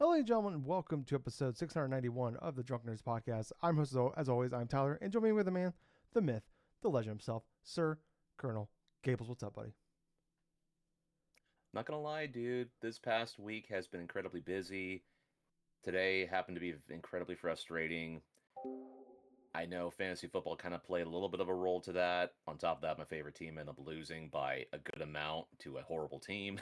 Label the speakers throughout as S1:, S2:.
S1: Hello, ladies and gentlemen. Welcome to episode 691 of the DrunkNerds podcast. I'm host, as always, I'm Tyler, and join me with the man, the myth, the legend himself, Sir Colonel Gables. What's up, buddy?
S2: Not gonna lie, dude, this past week has been incredibly busy. Today happened to be incredibly frustrating. I know fantasy football kind of played a little bit of a role to that. On top of that, my favorite team ended up losing by a good amount to a horrible team.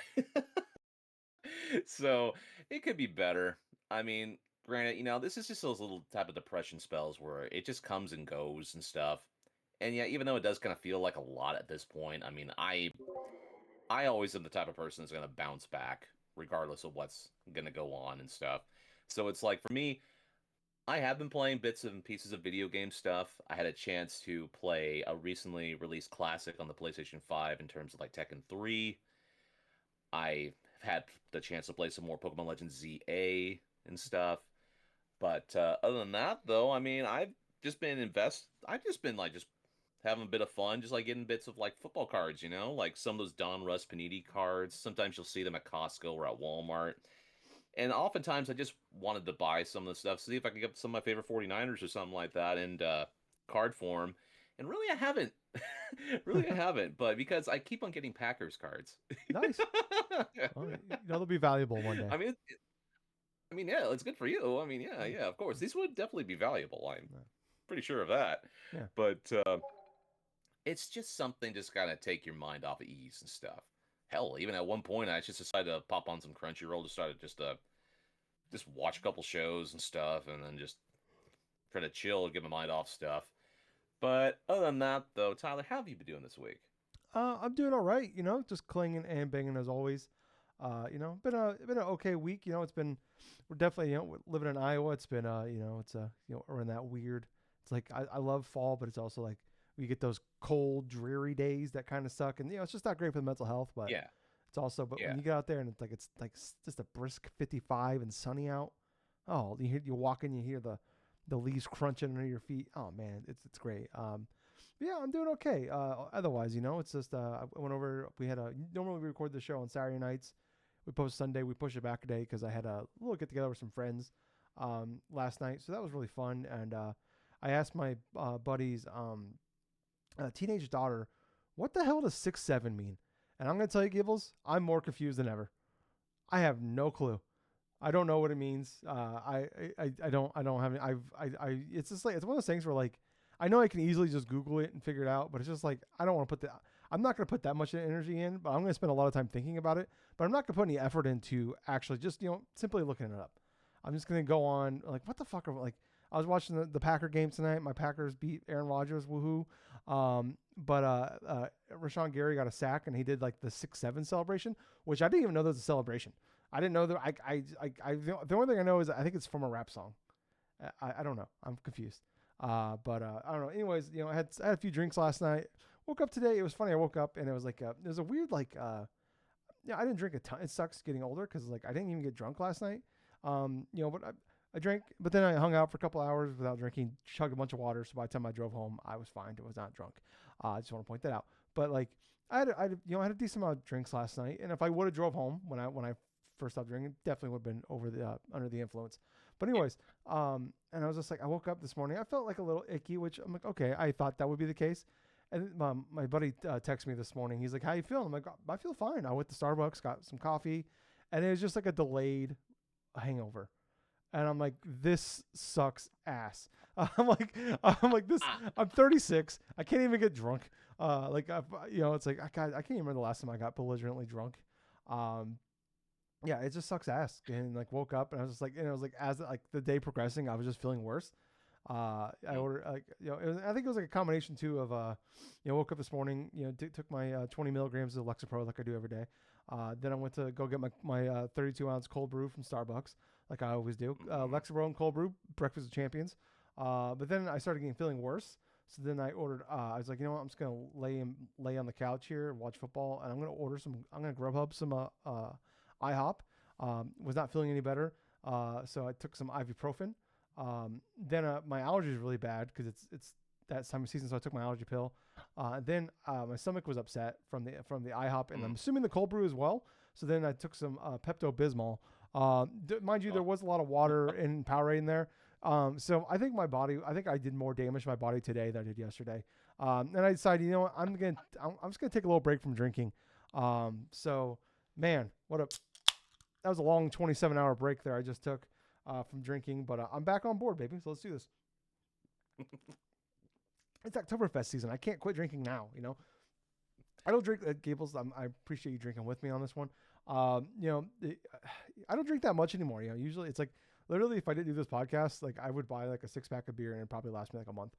S2: So it could be better. I mean, granted, this is just those little type of depression spells where it just comes and goes and stuff. And yeah, even though it does kind of feel like a lot at this point, I mean, I always am the type of person that's going to bounce back regardless of what's going to go on and stuff. So it's like for me, I have been playing bits and pieces of video game stuff. I had a chance to play a recently released classic on the PlayStation 5 in terms of like Tekken 3. I've had the chance to play some more Pokémon Legends Z-A and stuff. But other than that, though, I mean, I've just been like just having a bit of fun, just like getting bits of like football cards, like some of those Don Russ Panini cards. Sometimes you'll see them at Costco or at Walmart. And oftentimes I just wanted to buy some of the stuff, see if I could get some of my favorite 49ers or something like that in card form. And really, I haven't. Really, I haven't. But because I keep on getting Packers cards.
S1: Nice. Well, they'll be valuable one day.
S2: I mean, yeah, it's good for you. I mean, yeah,
S1: Yeah.
S2: yeah, of course. These would definitely be valuable. I'm
S1: Yeah.
S2: pretty sure of that.
S1: Yeah.
S2: But it's just something just kind of take your mind off of ease and stuff. Hell, even at one point, I just decided to pop on some Crunchyroll to start just watch a couple shows and stuff, and then just try to chill, get my mind off stuff. But other than that, though, Tyler, how have you been doing this week?
S1: I'm doing all right. Just clinging and banging as always. Been an okay week. We're definitely living in Iowa. It's been we're in that weird. It's like I love fall, but it's also like we get those cold, dreary days that kind of suck, and it's just not great for the mental health. But
S2: Yeah,
S1: but when
S2: yeah.
S1: you get out there and it's just a brisk 55 and sunny out. Oh, you walk in, you hear the leaves crunching under your feet. Oh man, it's great. Yeah, I'm doing okay. Otherwise, it's just I went over. We had a normally we record the show on Saturday nights. We post Sunday. We push it back a day because I had a little get together with some friends last night, so that was really fun. And I asked my buddy's teenage daughter, "What the hell does 6'7" mean?" And I'm gonna tell you, Gibbles, I'm more confused than ever. I have no clue. I don't know what it means. I don't have any. It's just like it's one of those things where like I know I can easily just Google it and figure it out, but it's just like I don't want to put that. I'm not going to put that much energy in, but I'm going to spend a lot of time thinking about it. But I'm not going to put any effort into actually just simply looking it up. I'm just going to go on like what the fuck are like. I was watching the Packer game tonight. My Packers beat Aaron Rodgers. Woohoo! Rashawn Gary got a sack and he did like the 6-7 celebration, which I didn't even know there was a celebration. I didn't know that. The only thing I know is I think it's from a rap song. I don't know. I'm confused. I don't know. Anyways, I had a few drinks last night. Woke up today. It was funny. I woke up and it was like there's a weird yeah. I didn't drink a ton. It sucks getting older because like I didn't even get drunk last night. But I drank, but then I hung out for a couple hours without drinking. Chugged a bunch of water. So by the time I drove home, I was fine. I was not drunk. I just want to point that out. But like I had a decent amount of drinks last night, and if I would have drove home when I first stopped drinking, definitely would have been over the under the influence. But anyways, and I was just like, I woke up this morning, I felt like a little icky, which I'm like, okay, I thought that would be the case. And my buddy texted me this morning. He's like, "How you feeling?" I'm like, "I feel fine." I went to Starbucks, got some coffee, and it was just like a delayed hangover. And I'm like, "This sucks ass." I'm like this.
S2: Ah,
S1: I'm 36. I can't even get drunk. It's like I can't remember the last time I got belligerently drunk. Um, yeah, it just sucks ass. And like woke up and I was just like, and it was like as like the day progressing, I was just feeling worse. I
S2: mm,
S1: ordered like I think it was like a combination too of woke up this morning, took my 20 milligrams of Lexapro like I do every day. Then I went to go get my 32-ounce cold brew from Starbucks like I always do.
S2: mm,
S1: Lexapro and cold brew, breakfast of champions. But then I started getting feeling worse. So then I ordered. I was like, you know what? I'm just gonna lay on the couch here and watch football, and I'm gonna order some. I'm gonna Grubhub some IHOP. Was not feeling any better, so I took some ibuprofen. Then my allergy is really bad because it's that time of season, so I took my allergy pill. Then my stomach was upset from the IHOP, and I'm
S2: mm.
S1: assuming the cold brew as well. So then I took some Pepto Bismol, Mind you,
S2: Oh.
S1: there was a lot of water and Powerade in there. So I think I did more damage to my body today than I did yesterday. And I decided, you know what, I'm just gonna take a little break from drinking. So man, that was a long 27-hour break there I just took from drinking, but I'm back on board, baby. So let's do this. It's Oktoberfest season. I can't quit drinking now. I don't drink at Gables. I appreciate you drinking with me on this one. I don't drink that much anymore. Usually it's like literally if I didn't do this podcast, like I would buy like a 6-pack of beer and it'd probably last me like a month.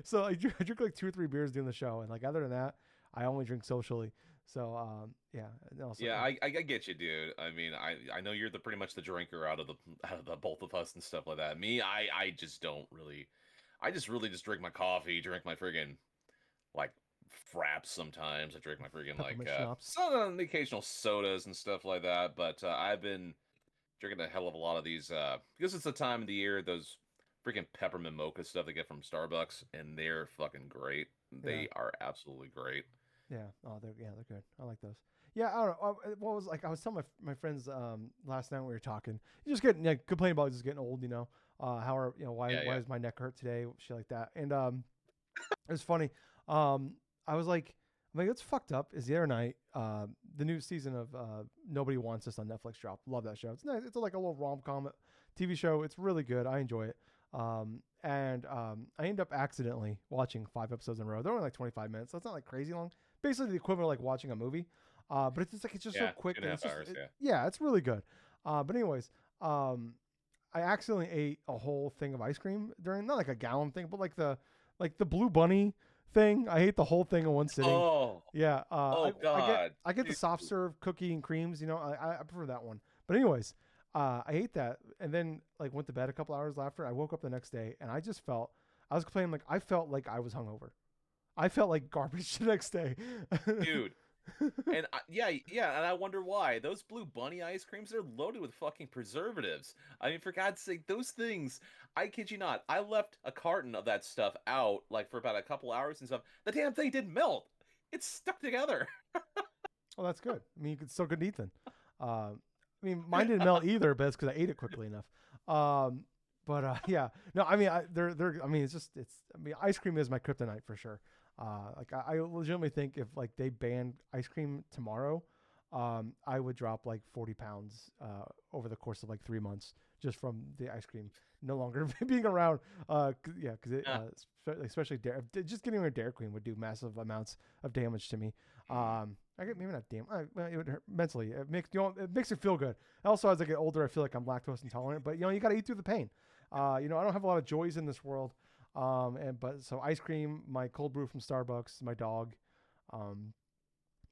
S1: So I drink like 2 or 3 beers during the show, and like other than that, I only drink socially. So yeah. And also,
S2: Yeah, I get you, dude. I mean, I know you're pretty much the drinker out of the both of us and stuff like that. Me, I just don't really. I just really just drink my coffee, drink my friggin' like fraps sometimes. I drink my friggin' like
S1: peppermint schnapps.
S2: some the occasional sodas and stuff like that. But I've been drinking a hell of a lot of these because it's the time of the year. Those freaking peppermint mocha stuff they get from Starbucks, and they're fucking great. They are absolutely great.
S1: Yeah. Oh, they're good. I like those. Yeah, I don't know. What was like? I was telling my friends last night when we were talking. You just getting complaining about just getting old. How are why is my neck hurt today? Shit like that. And it was funny. I was like, it's fucked up. Is the other night the new season of Nobody Wants Us on Netflix dropped. Love that show. It's nice. It's like a little rom-com TV show. It's really good. I enjoy it. And I ended up accidentally watching 5 episodes in a row. They're only like 25 minutes. So it's not like crazy long. Basically the equivalent of like watching a movie. But it's just so quick.
S2: 2.5 hours,
S1: it's really good. But anyways, I accidentally ate a whole thing of ice cream during, not like a gallon thing, but like the Blue Bunny thing. I ate the whole thing in one sitting.
S2: Oh
S1: yeah.
S2: God!
S1: I get the soft serve cookie and creams. I prefer that one. But anyways, I ate that and then like went to bed a couple hours after. I woke up the next day and I was complaining, like I felt like I was hungover. I felt like garbage the next day,
S2: dude. And and I wonder why. Those Blue Bunny ice creams, they're loaded with fucking preservatives. I mean, for God's sake, those things, I kid you not, I left a carton of that stuff out like for about a couple hours and stuff. The damn thing didn't melt. It's stuck together.
S1: Oh, that's good. I mean, you could still good eat then. Mine didn't melt either, but it's because I ate it quickly enough. Yeah. No, I mean, ice cream is my kryptonite for sure. I legitimately think if like they banned ice cream tomorrow, I would drop like 40 pounds over the course of like 3 months just from the ice cream no longer being around. Especially just getting rid of Dairy Queen would do massive amounts of damage to me. I get maybe not it would hurt mentally. It makes it feel good. Also, as I get older, I feel like I'm lactose intolerant. But you got to eat through the pain. I don't have a lot of joys in this world. So ice cream, my cold brew from Starbucks, my dog,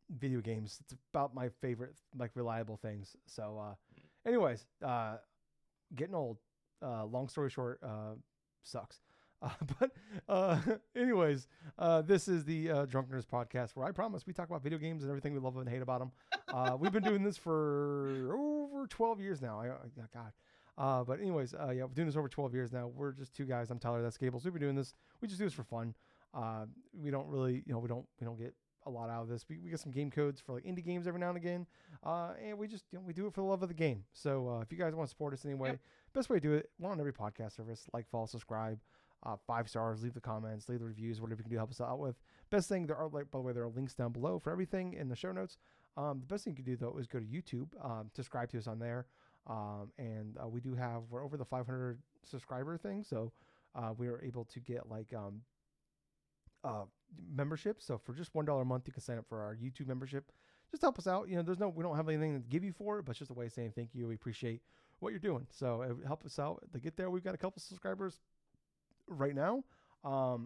S1: video games. It's about my favorite, like reliable things. So, anyways, getting old. Long story short, sucks. Anyways, this is the DrunkNerds podcast where I promise we talk about video games and everything we love and hate about them. We've been doing this for over 12 years now. God. But anyways, we're doing this over 12 years now. We're just 2 guys. I'm Tyler. That's Gables. We've been doing this. We just do this for fun. We don't really, we don't get a lot out of this. We get some game codes for like indie games every now and again. And we just, we do it for the love of the game. So if you guys want to support us anyway, best way to do it, we're on every podcast service. Like, follow, subscribe, 5 stars, leave the comments, leave the reviews, whatever you can do to help us out with. Best thing, by the way, there are links down below for everything in the show notes. The best thing you can do though is go to YouTube, subscribe to us on there. We're over the 500 subscriber thing. So, we are able to get like, membership. So for just $1 a month, you can sign up for our YouTube membership. Just help us out. We don't have anything to give you for it, but it's just a way of saying thank you. We appreciate what you're doing. So it would help us out to get there. We've got a couple subscribers right now. But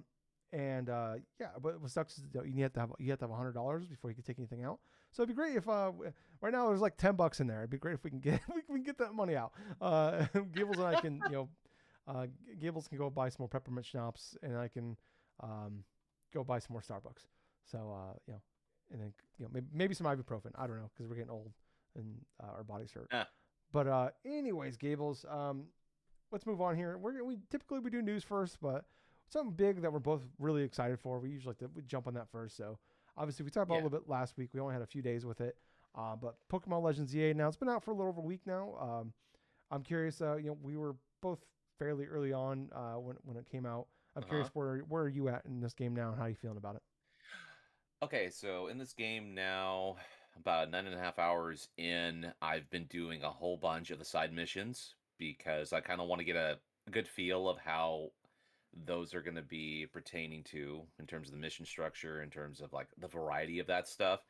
S1: what sucks is you have to have $100 before you can take anything out. So it'd be great if right now there's like $10 in there. It'd be great if we can get that money out. Gables and I can Gables can go buy some more peppermint schnapps, and I can go buy some more Starbucks. So and then maybe some ibuprofen. I don't know, because we're getting old and our bodies hurt. But anyways, Gables, let's move on here. We typically do news first, but something big that we're both really excited for. We usually we jump on that first. So obviously we talked about it a little bit last week. We only had a few days with it. But Pokemon Legends Z-A now, it's been out for a little over a week now. I'm curious. We were both fairly early on when it came out. I'm curious
S2: Uh-huh.
S1: where are you at in this game now, and how are you feeling about it?
S2: Okay, so in this game now, about 9.5 hours in, I've been doing a whole bunch of the side missions because I kind of want to get a good feel of how those are going to be pertaining to in terms of the mission structure, in terms of like the variety of that stuff.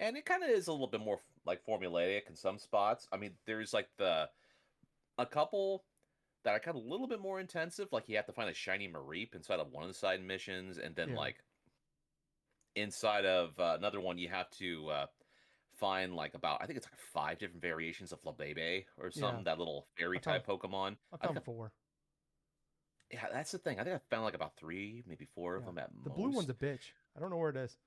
S2: And it kind of is a little bit more like formulaic in some spots. I mean, there's like a couple that are kind of a little bit more intensive. Like you have to find a shiny Mareep inside of one of the side missions, and then
S1: Yeah,
S2: like inside of another one, you have to find like about I think it's like 5 different variations of Flabebe or
S1: yeah.
S2: something. That little
S1: I
S2: fairy
S1: found
S2: type Pokemon.
S1: I
S2: I think
S1: found four.
S2: yeah, that's the thing. I think I found like about three, maybe four of
S1: Yeah,
S2: them at
S1: the blue one's
S2: most.
S1: a bitch. I don't know where it is.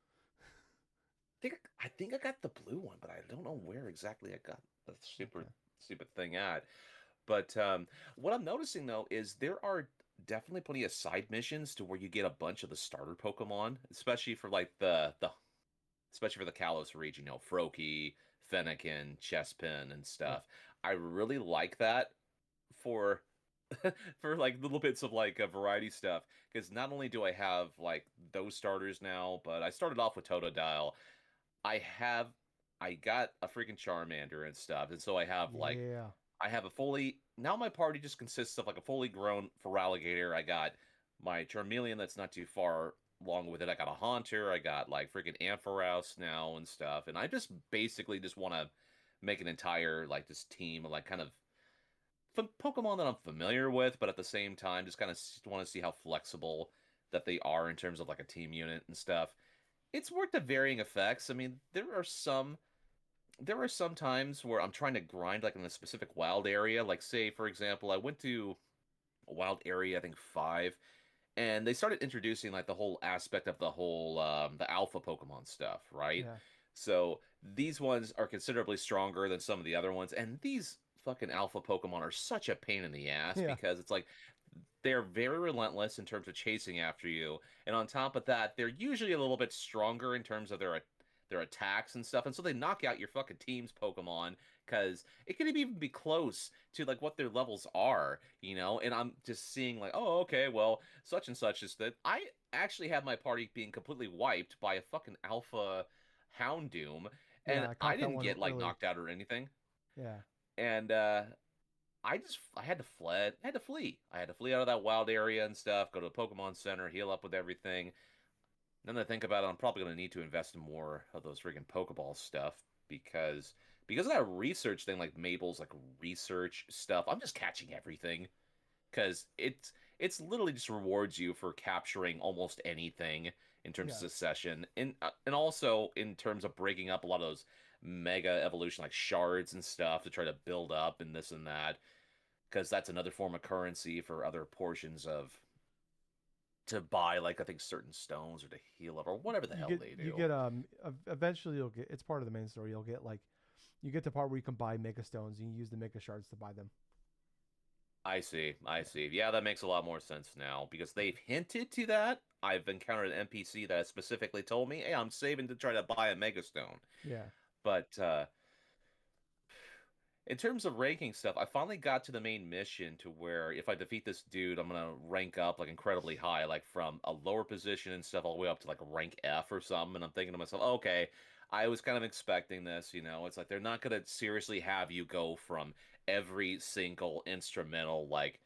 S2: I think I got the blue one, but I don't know where exactly I got the
S1: Okay.
S2: stupid thing at. But what I'm noticing though is there are definitely plenty of side missions to where you get a bunch of the starter Pokemon, especially for like the especially for the Kalos region, Froakie, Fennekin, Chespin, and
S1: Yeah,
S2: stuff. I really like that for for like little bits of like variety stuff because not only do I have like those starters now, but I started off with Totodile. I have I got a freaking Charmander and stuff, and so
S1: yeah,
S2: I have a fully now my party just consists of like a fully grown Feraligatr. I got my Charmeleon that's not too far along with it. I got a Haunter. I got like freaking Ampharos now and stuff. And I just basically just want to make an entire like this team of like kind of Pokemon that I'm familiar with, but at the same time just kind of want to see how flexible that they are in terms of like a team unit and stuff. It's worked the varying effects. I mean, there are some times where I'm trying to grind like in a specific wild area. Like say, for example, I went to a wild area, I think 5, and they started introducing like the whole aspect of the whole the alpha Pokemon stuff, right?
S1: yeah,
S2: So these ones are considerably stronger than some of the other ones, and these fucking alpha Pokemon are such a pain in the ass
S1: yeah,
S2: because it's like they're very relentless in terms of chasing after you, and on top of that, they're usually a little bit stronger in terms of their attacks and stuff, and so they knock out your fucking team's Pokemon because it could even be close to like what their levels are. And I'm just seeing like, oh, okay, well, such and such is that I actually have my party being completely wiped by a fucking alpha Houndoom,
S1: yeah.
S2: and
S1: I
S2: I
S1: caught that
S2: didn't
S1: one
S2: get like
S1: early.
S2: knocked out or anything.
S1: Yeah,
S2: And I had to fled. I had to flee. I had to flee out of that wild area and stuff. Go to the Pokemon Center, heal up with everything. Then I think about it, I'm probably going to need to invest in more of those freaking Pokeball stuff because of that research thing, like Mabel's like research stuff. I'm just catching everything because it's literally just rewards you for capturing almost anything in terms of
S1: yeah,
S2: succession, and also in terms of breaking up a lot of those mega evolution like shards and stuff to try to build up and this and that because that's another form of currency for other portions of to buy like I think certain stones or to heal up or whatever the
S1: you
S2: hell
S1: get
S2: they
S1: you
S2: do.
S1: get eventually you'll get, it's part of the main story. You'll get like, you get to the part where you can buy Mega Stones and you use the Mega Shards to buy them.
S2: I see. I
S1: Yeah,
S2: see. Yeah, that makes a lot more sense now because they've hinted to that. I've encountered an NPC that has specifically told me, "Hey, I'm saving to try to buy a Mega Stone."
S1: yeah,
S2: But in terms of ranking stuff, I finally got to the main mission to where if I defeat this dude, I'm gonna rank up like incredibly high, like from a lower position and stuff all the way up to like rank F or something. And I'm thinking to myself, okay, I was kind of expecting this. It's like they're not gonna seriously have you go from every single instrumental like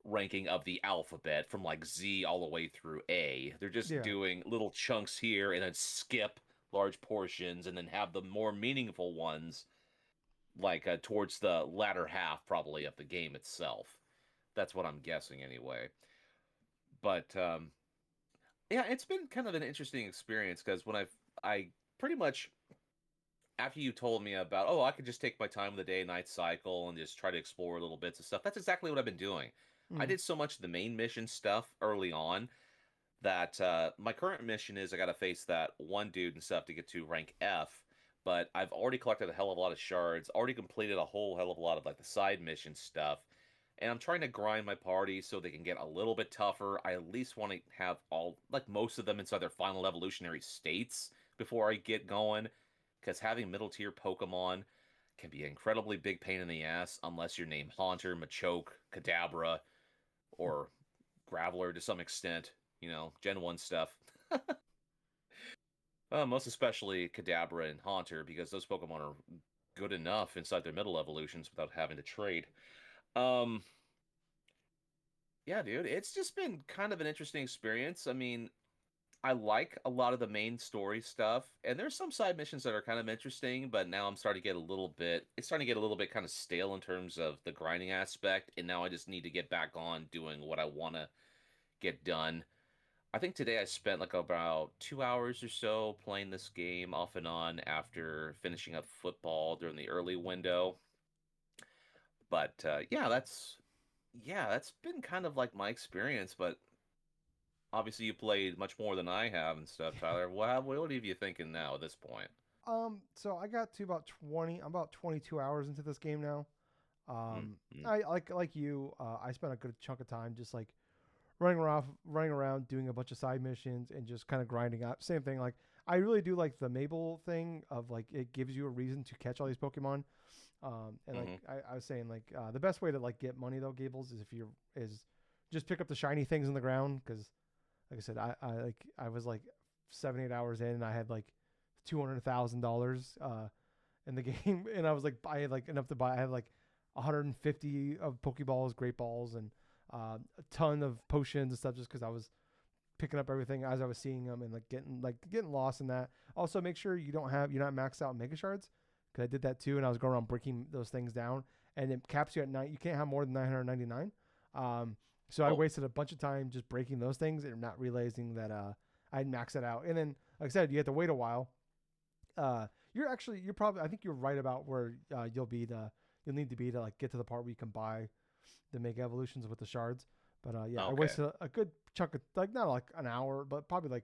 S2: ranking of the alphabet from like Z all the way through A. They're just
S1: yeah.
S2: doing little chunks here and then skip large portions and then have the more meaningful ones like towards the latter half probably of the game itself. That's what I'm guessing anyway. But yeah, it's been kind of an interesting experience because I pretty much after you told me about I could just take my time with the day and night cycle and just try to explore little bits of stuff. That's exactly what I've been doing. I
S1: Mm.
S2: did so much of the main mission stuff early on that my current mission is I got to face that one dude and stuff to get to rank F. But I've already collected a hell of a lot of shards, already completed a whole hell of a lot of like the side mission stuff, and I'm trying to grind my party so they can get a little bit tougher. I at least want to have all like most of them inside their final evolutionary states before I get going, because having middle tier Pokemon can be an incredibly big pain in the ass unless you're named Haunter, Machoke, Kadabra, or Graveler to some extent. Gen 1 stuff. Most especially Kadabra and Haunter, because those Pokemon are good enough inside their middle evolutions without having to trade. Um, yeah, dude, it's just been kind of an interesting experience. I mean, I like a lot of the main story stuff, and there's some side missions that are kind of interesting, but now I'm starting to get it's starting to get a little bit kind of stale in terms of the grinding aspect, and now I just need to get back on doing what I want to get done. I think today I spent like about 2 hours or so playing this game off and on after finishing up football during the early window. But that's been kind of like my experience. But obviously, you played much more than I have and stuff, Tyler. What are you thinking now at this point?
S1: So I got to about 20. I'm about 22 hours into this game now.
S2: Mm-hmm.
S1: I like you. I spent a good chunk of time just like running around, doing a bunch of side missions, and just kind of grinding out. Same thing. Like I really do like the Mabel thing of like it gives you a reason to catch all these Pokemon. And like I was saying, like the best way to like get money though, Gables, is if you're is just pick up the shiny things in the ground because, like I said, I was like 7 8 hours in, and I had like $200,000 in the game, and I was like I had like enough to buy. I had like 150 of Pokeballs, Great Balls, and a ton of potions and stuff just because I was picking up everything as I was seeing them and getting lost in that. Also, make sure you're not maxed out Mega Shards because I did that too, and I was going around breaking those things down, and it caps you at night. You can't have more than 999. So I wasted a bunch of time just breaking those things and not realizing that I had maxed it out. And then, like I said, you have to wait a while. You're probably I think you're right about where you'll need to be to like get to the part where you can buy the mega evolutions with the shards. But
S2: Okay.
S1: I wasted a good chunk of like not like an hour, but probably like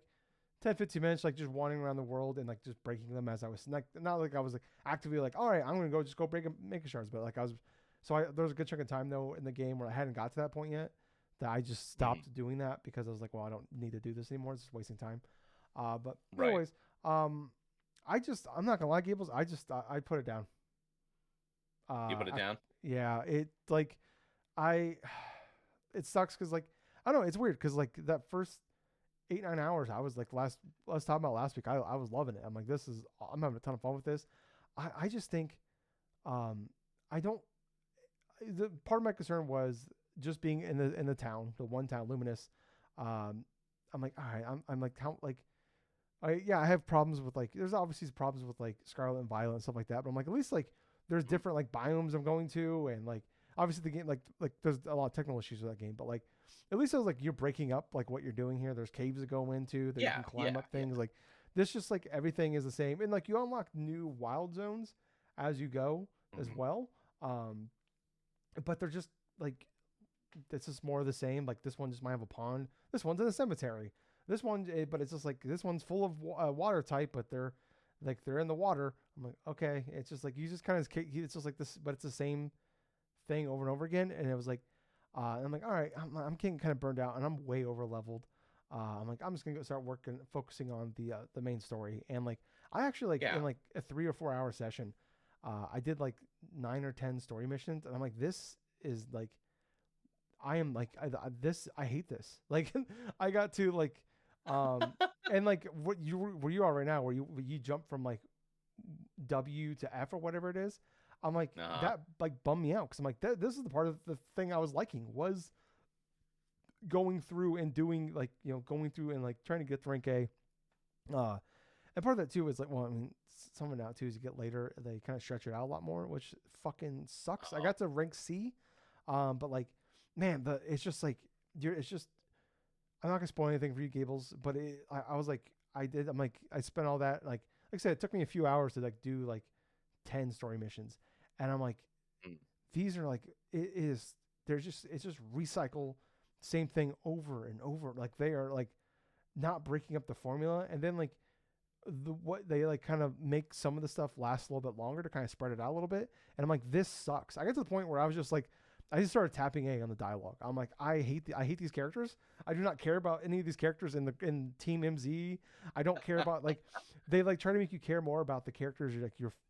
S1: 10 15 minutes like just wandering around the world and like just breaking them as I was like not like I was like actively like all right, I'm gonna go break mega shards, but like there was a good chunk of time though in the game where I hadn't got to that point yet that I just stopped doing that because I was like, well, I don't need to do this anymore. It's just wasting time. But anyways, I'm not gonna lie, Gables. I put it down.
S2: You put it down?
S1: Yeah, it like I it sucks because like I don't know, it's weird because like that first 8 9 hours I was like let's talk about last week. I was loving it. I'm like I'm having a ton of fun with this. I just think I don't the part of my concern was just being in the town, the one town, Luminous. I'm like, all right, I'm like how like I have problems with like there's obviously problems with like Scarlet and Violet and stuff like that, but I'm like at least like there's different like biomes I'm going to, and like obviously the game like there's a lot of technical issues with that game, but like at least it was like you're breaking up like what you're doing here. There's caves to go into that you can climb up things. Like this just like everything is the same, and like you unlock new wild zones as you go as well. But they're just like it's just more of the same. Like this one just might have a pond. This one's in a cemetery. This one, but it's just like this one's full of water type, but they're in the water. I'm like, okay, it's just like you just kind of it's just like this, but it's the same thing over and over again. And it was like, I'm like, all right, I'm getting kind of burned out, and I'm way over leveled. I'm like, I'm just gonna go start focusing on the main story. And like, I actually like in like a 3 or 4 hour session, I did like 9 or 10 story missions, and I'm like, this is like. I am like I hate this. Like I got to like and like what were you all right now where you jump from like W to F or whatever it is. I'm like that like bummed me out because I'm like this is the part of the thing I was liking was going through and doing like going through and like trying to get to rank A. And part of that too is like, well, I mean, some of it now too is you get later they kind of stretch it out a lot more, which fucking sucks. I got to rank C, but like, man, it's just like it's just. I'm not gonna spoil anything for you, Gables, but I was like, I'm like, I spent all that like I said, it took me a few hours to like do like 10 story missions, and I'm like, these are like, it's just recycle same thing over and over. Like they are like not breaking up the formula, and then like what they like kind of make some of the stuff last a little bit longer to kind of spread it out a little bit. And I'm like, this sucks. I get to the point where I was just like, I just started tapping A on the dialogue. I'm like, I hate these characters. I do not care about any of these characters in Team MZ. I don't care about like they like try to make you care more about the characters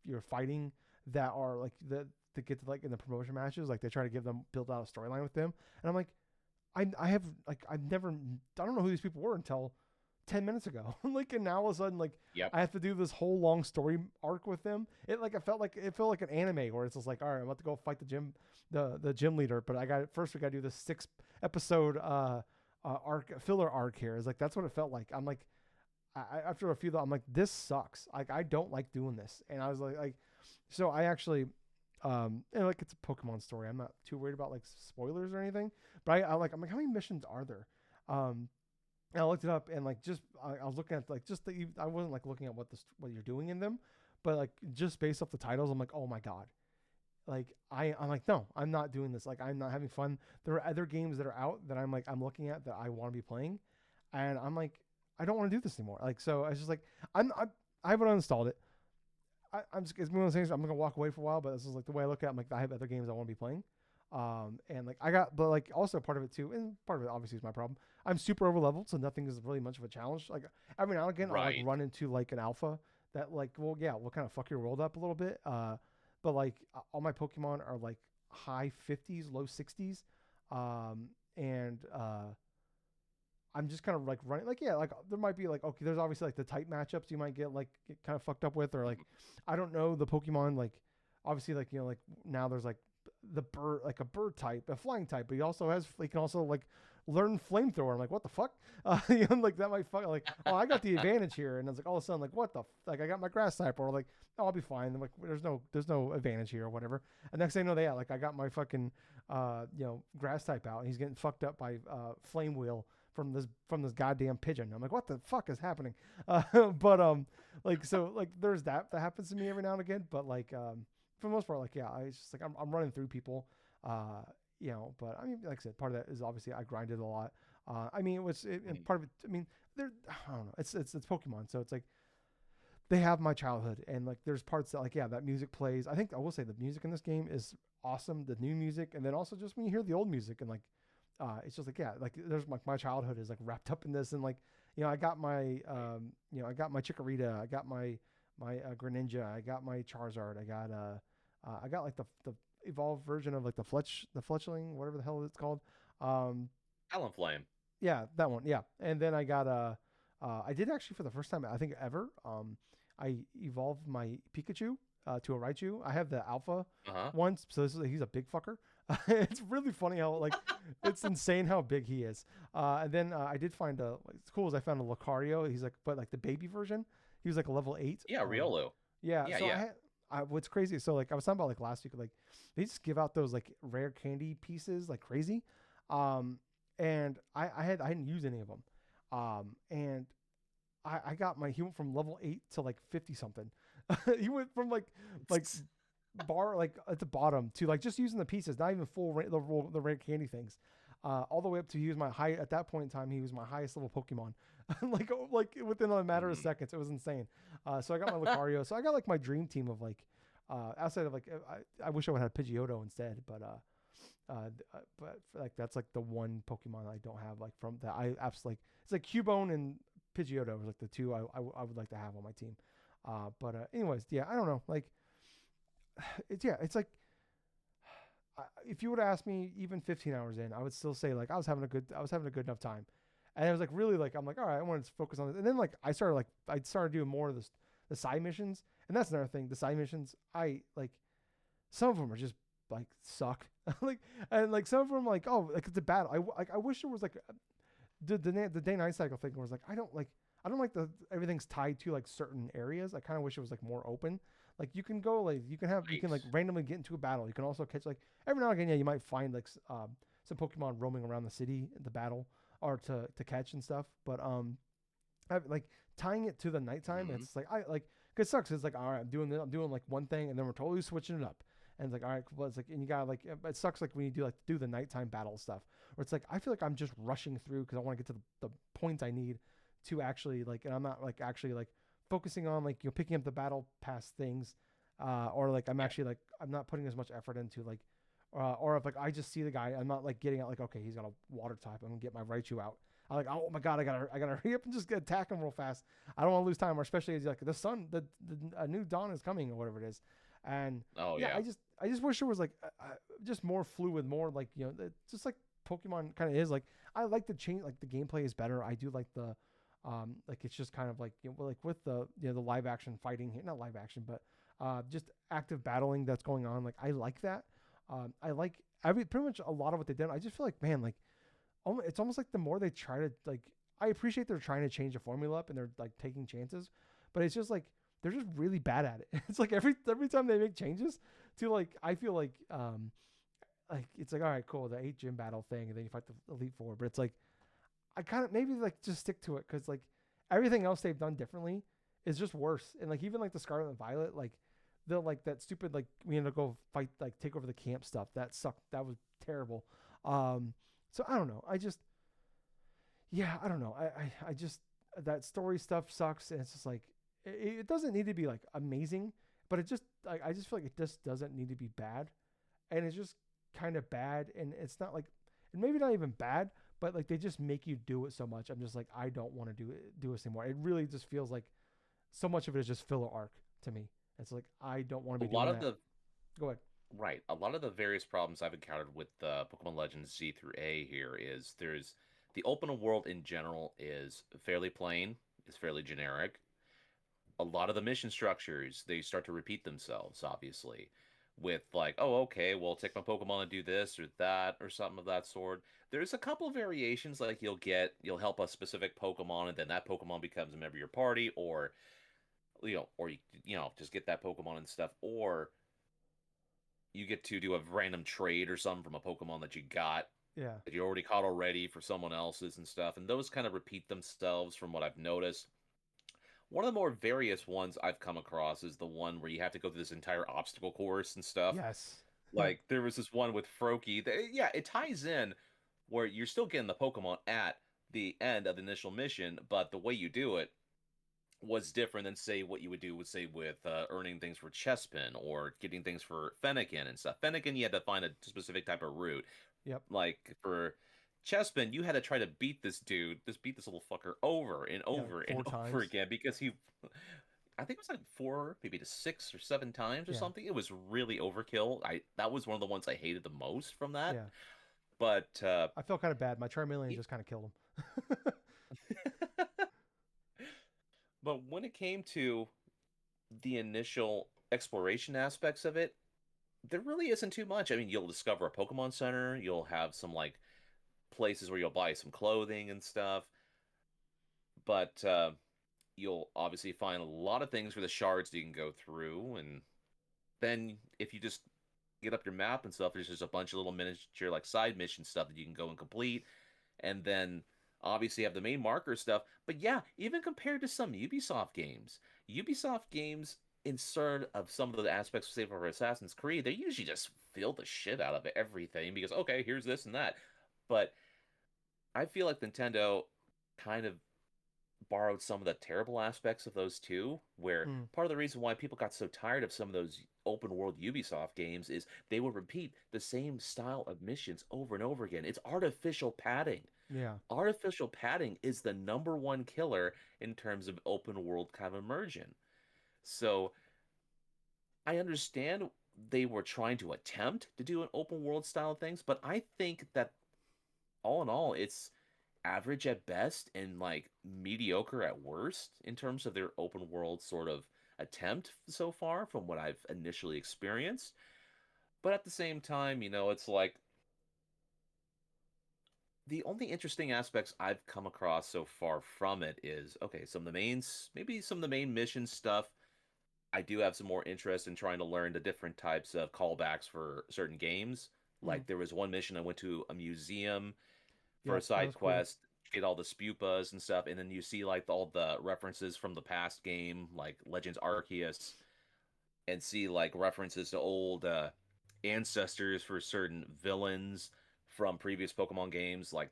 S1: you're fighting that are like the to get to like in the promotion matches. Like they try to build out a storyline with them, and I'm like, I have like I don't know who these people were until 10 minutes ago. Like, and now all of a sudden, like,
S2: Yep.
S1: I have to do this whole long story arc with them. It felt like an anime where it's just like, all right, I'm about to go fight the gym leader, but we got to do this 6 episode filler arc here. It's like that's what it felt like. I'm like, after a few, I'm like, this sucks. Like, I don't like doing this. And I was like, so I actually, and like it's a Pokemon story. I'm not too worried about like spoilers or anything. But I'm like, how many missions are there? And I looked it up, and like I was looking at like I wasn't like looking at what you're doing in them, but like just based off the titles, I'm like, oh my god, like I'm like, no, I'm not doing this. Like I'm not having fun. There are other games that are out that I'm looking at that I want to be playing, and I'm like, I don't want to do this anymore. Like so, I was just like, I haven't uninstalled it. I'm just, it's one of those things. I'm gonna walk away for a while, but this is like the way I look at it. I'm like, I have other games I want to be playing. And like but like also part of it too, and part of it obviously is my problem. I'm super over leveled, so nothing is really much of a challenge. Like every now and again, I'll like run into like an alpha that like, well, yeah, will kind of fuck your world up a little bit. But like all my Pokemon are like high 50s, low 60s, and I'm just kind of like running, like, yeah, like there might be like, okay, there's obviously like the type matchups you might get kind of fucked up with, or like I don't know the Pokemon, like obviously like like now there's like the bird, like a bird type, a flying type, but he can also like learn flamethrower. I'm like, what the fuck? Like that might fuck, like, oh, I got the advantage here, and I was like, all of a sudden, like, what the like, I got my grass type, or like, oh, I'll be fine. I'm like, there's no advantage here, or whatever. And next thing I know, like I got my fucking grass type out, and he's getting fucked up by flame wheel from this goddamn pigeon. I'm like, what the fuck is happening? But like so like there's that happens to me every now and again, but like for the most part, like, yeah, it's just like I'm running through people, but I mean, like I said, part of that is obviously I grinded a lot. I mean, and part of it, I mean, I don't know, it's Pokemon, so it's like they have my childhood, and like there's parts that like, yeah, that music plays. I think I will say the music in this game is awesome, the new music, and then also just when you hear the old music, and like it's just like, yeah, like there's like my childhood is like wrapped up in this, and like I got my I got my Chikorita, I got my Greninja, I got my Charizard, I got like the evolved version of like the Fletchling, whatever the hell it's called.
S2: Talonflame.
S1: Yeah, that one. Yeah, and then I got I did actually for the first time I think ever. I evolved my Pikachu to a Raichu. I have the alpha once, so he's a big fucker. It's really funny how like it's insane how big he is. And then I did find it's cool as I found a Lucario. He's like, but like the baby version, he was like a level 8.
S2: Yeah, Riolu.
S1: Yeah, so yeah. What's crazy, so like I was talking about like last week, like they just give out those like rare candy pieces like crazy, and I hadn't used any of them, and I got he went from level 8 to like 50 something. He went from like bar like at the bottom to like just using the pieces, not even the rare candy things, all the way up to at that point in time he was my highest level Pokemon. like within a matter of seconds. It was insane. So I got my Lucario. So I got like my dream team of like outside of like I wish I would have Pidgeotto instead, but like that's like the one Pokemon I don't have, like from that I absolutely, it's like Cubone and Pidgeotto was like the two I would like to have on my team. But anyways, yeah, I don't know, like it's like if you would ask me even 15 hours in, I would still say like I was having a good enough time. And I was like, really, like, I'm like, all right, I wanted to focus on this. And then like I started doing more of the side missions. And that's another thing. The side missions, I like, some of them are just like suck. Like, and like some of them like, oh, like it's a battle. I wish there was like the day night cycle thing was like, I don't like everything's tied to like certain areas. I kind of wish it was like more open. Like you can go like you can like randomly get into a battle. You can also catch like every now and again, yeah, you might find like some Pokemon roaming around the city in the battle, or to catch and stuff. But like tying it to the nighttime, it's like cause it sucks. It's like, all right, I'm doing like one thing, and then we're totally switching it up. And it's like, all right, well, it's like, and you gotta like, it sucks like when you do the nighttime battle stuff, where it's like I feel like I'm just rushing through because I want to get to the points I need to actually like, and I'm not like actually like focusing on like picking up the battle pass things, or like I'm actually like I'm not putting as much effort into like or if like I just see the guy, I'm not like getting out like, okay, he's got a water type, I'm gonna get my Raichu out. I'm like, oh my god, I gotta hurry up and just attack him real fast. I don't want to lose time, or especially as like the sun, the a new dawn is coming or whatever it is, and
S2: Oh
S1: yeah,
S2: yeah.
S1: I just wish there was like just more fluid, more like just like Pokemon kind of is. Like I like the change, like the gameplay is better. I do like the like it's just kind of like like with the the live action fighting, not live action, but just active battling that's going on. Like I like that. I like pretty much a lot of what they did. I just feel like, man, like it's almost like the more they try to like, I appreciate they're trying to change the formula up and they're like taking chances, but it's just like they're just really bad at it. It's like every time they make changes to like, I feel like it's like, all right, cool, the 8 gym battle thing, and then you fight the Elite Four, but it's like I kind of maybe like just stick to it because like everything else they've done differently is just worse, and like even like the Scarlet and Violet, like the like that stupid like we had to go fight like take over the camp stuff that sucked, that was terrible. um so I don't know, I just, yeah, I don't know, I just, that story stuff sucks, and it's just like it doesn't need to be like amazing, but it just like I just feel like it just doesn't need to be bad, and it's just kind of bad, and it's not like, and maybe not even bad, but like they just make you do it so much. I'm just like, I don't want to do this anymore. It really just feels like so much of it is just filler arc to me. It's like I don't want
S2: A
S1: to be
S2: lot
S1: doing
S2: of
S1: that.
S2: the
S1: Go ahead.
S2: Right. A lot of the various problems I've encountered with Pokemon Legends Z through A here is there's the open world in general is fairly plain, is fairly generic. A lot of the mission structures, they start to repeat themselves, obviously, with like, oh, okay, well, take my Pokemon and do this or that or something of that sort. There's a couple of variations, like you'll help a specific Pokemon, and then that Pokemon becomes a member of your party, or or just get that Pokemon and stuff, or you get to do a random trade or something from a Pokemon that you got
S1: Yeah.
S2: that you already caught already for someone else's and stuff, and those kind of repeat themselves from what I've noticed. One of the more various ones I've come across is the one where you have to go through this entire obstacle course and stuff.
S1: Yes.
S2: Like there was this one with Froakie. Yeah, it ties in where you're still getting the Pokemon at the end of the initial mission, but the way you do it was different than say what you would do with say with earning things for Chespin or getting things for Fennekin and stuff. Fennekin, you had to find a specific type of route.
S1: Yep.
S2: Like for Chespin, you had to try to beat this dude, just beat this little fucker over and
S1: Yeah. Like
S2: over and
S1: four
S2: over
S1: times.
S2: again because he, I think it was like 4, maybe to 6 or 7 times or
S1: Yeah.
S2: something. It was really overkill. That was one of the ones I hated the most from that.
S1: Yeah.
S2: But
S1: I felt kind of bad. My Charmeleon just kind of killed him.
S2: but when it came to the initial exploration aspects of it, there really isn't too much. I mean, you'll discover a Pokemon Center, you'll have some like places where you'll buy some clothing and stuff, but you'll obviously find a lot of things for the shards that you can go through, and then if you just get up your map and stuff, there's just a bunch of little miniature like side mission stuff that you can go and complete, and then obviously have the main marker stuff. But yeah, even compared to some Ubisoft games in sort of some of the aspects, say for Assassin's Creed, they usually just fill the shit out of everything because okay, here's this and that. But I feel like Nintendo kind of borrowed some of the terrible aspects of those too, where
S1: Mm.
S2: part of the reason why people got so tired of some of those open world Ubisoft games is they would repeat the same style of missions over and over again. It's artificial padding.
S1: Yeah.
S2: Artificial padding is the number one killer in terms of open world kind of immersion. So I understand they were trying to attempt to do an open world style things, but I think that all in all, it's average at best and like mediocre at worst in terms of their open world sort of attempt so far from what I've initially experienced. But at the same time, it's like the only interesting aspects I've come across so far from it is okay, maybe some of the main mission stuff. I do have some more interest in trying to learn the different types of callbacks for certain games.
S1: Mm.
S2: Like there was one mission I went to a museum for a
S1: Yep. That
S2: side
S1: was cool.
S2: quest, get all the spupas and stuff, and then you see like all the references from the past game, like Legends Arceus, and see like references to old ancestors for certain villains from previous Pokemon games, like,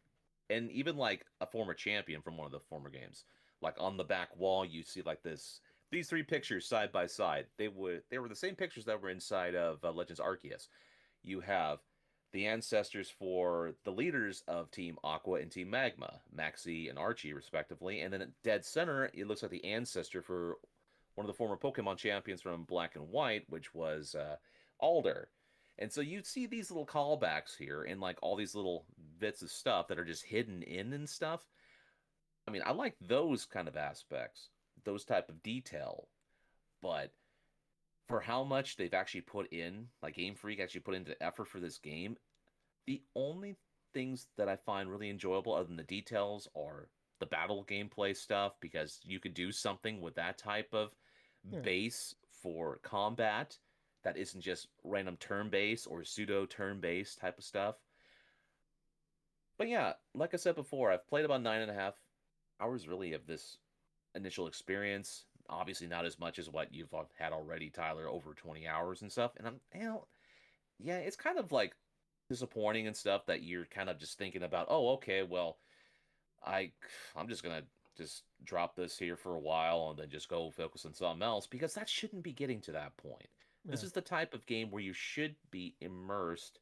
S2: and even like a former champion from one of the former games. Like on the back wall, you see like these three pictures side by side. They were the same pictures that were inside of Legends Arceus. You have the ancestors for the leaders of Team Aqua and Team Magma, Maxie and Archie, respectively. And then at dead center, it looks like the ancestor for one of the former Pokemon champions from Black and White, which was Alder. And so you'd see these little callbacks here and like all these little bits of stuff that are just hidden in and stuff. I mean, I like those kind of aspects, those type of detail, but for how much they've actually put in, like Game Freak actually put into effort for this game, the only things that I find really enjoyable other than the details are the battle gameplay stuff because you could do something with that type of
S1: Yeah.
S2: base for combat that isn't just random turn based or pseudo turn based type of stuff. But yeah, like I said before, I've played about 9.5 hours really of this initial experience. Obviously, not as much as what you've had already, Tyler, over 20 hours and stuff. And yeah, it's kind of like disappointing and stuff that you're kind of just thinking about, oh, okay, well, I I'm just gonna just drop this here for a while and then just go focus on something else because that shouldn't be getting to that point. This
S1: Yeah.
S2: is the type of game where you should be immersed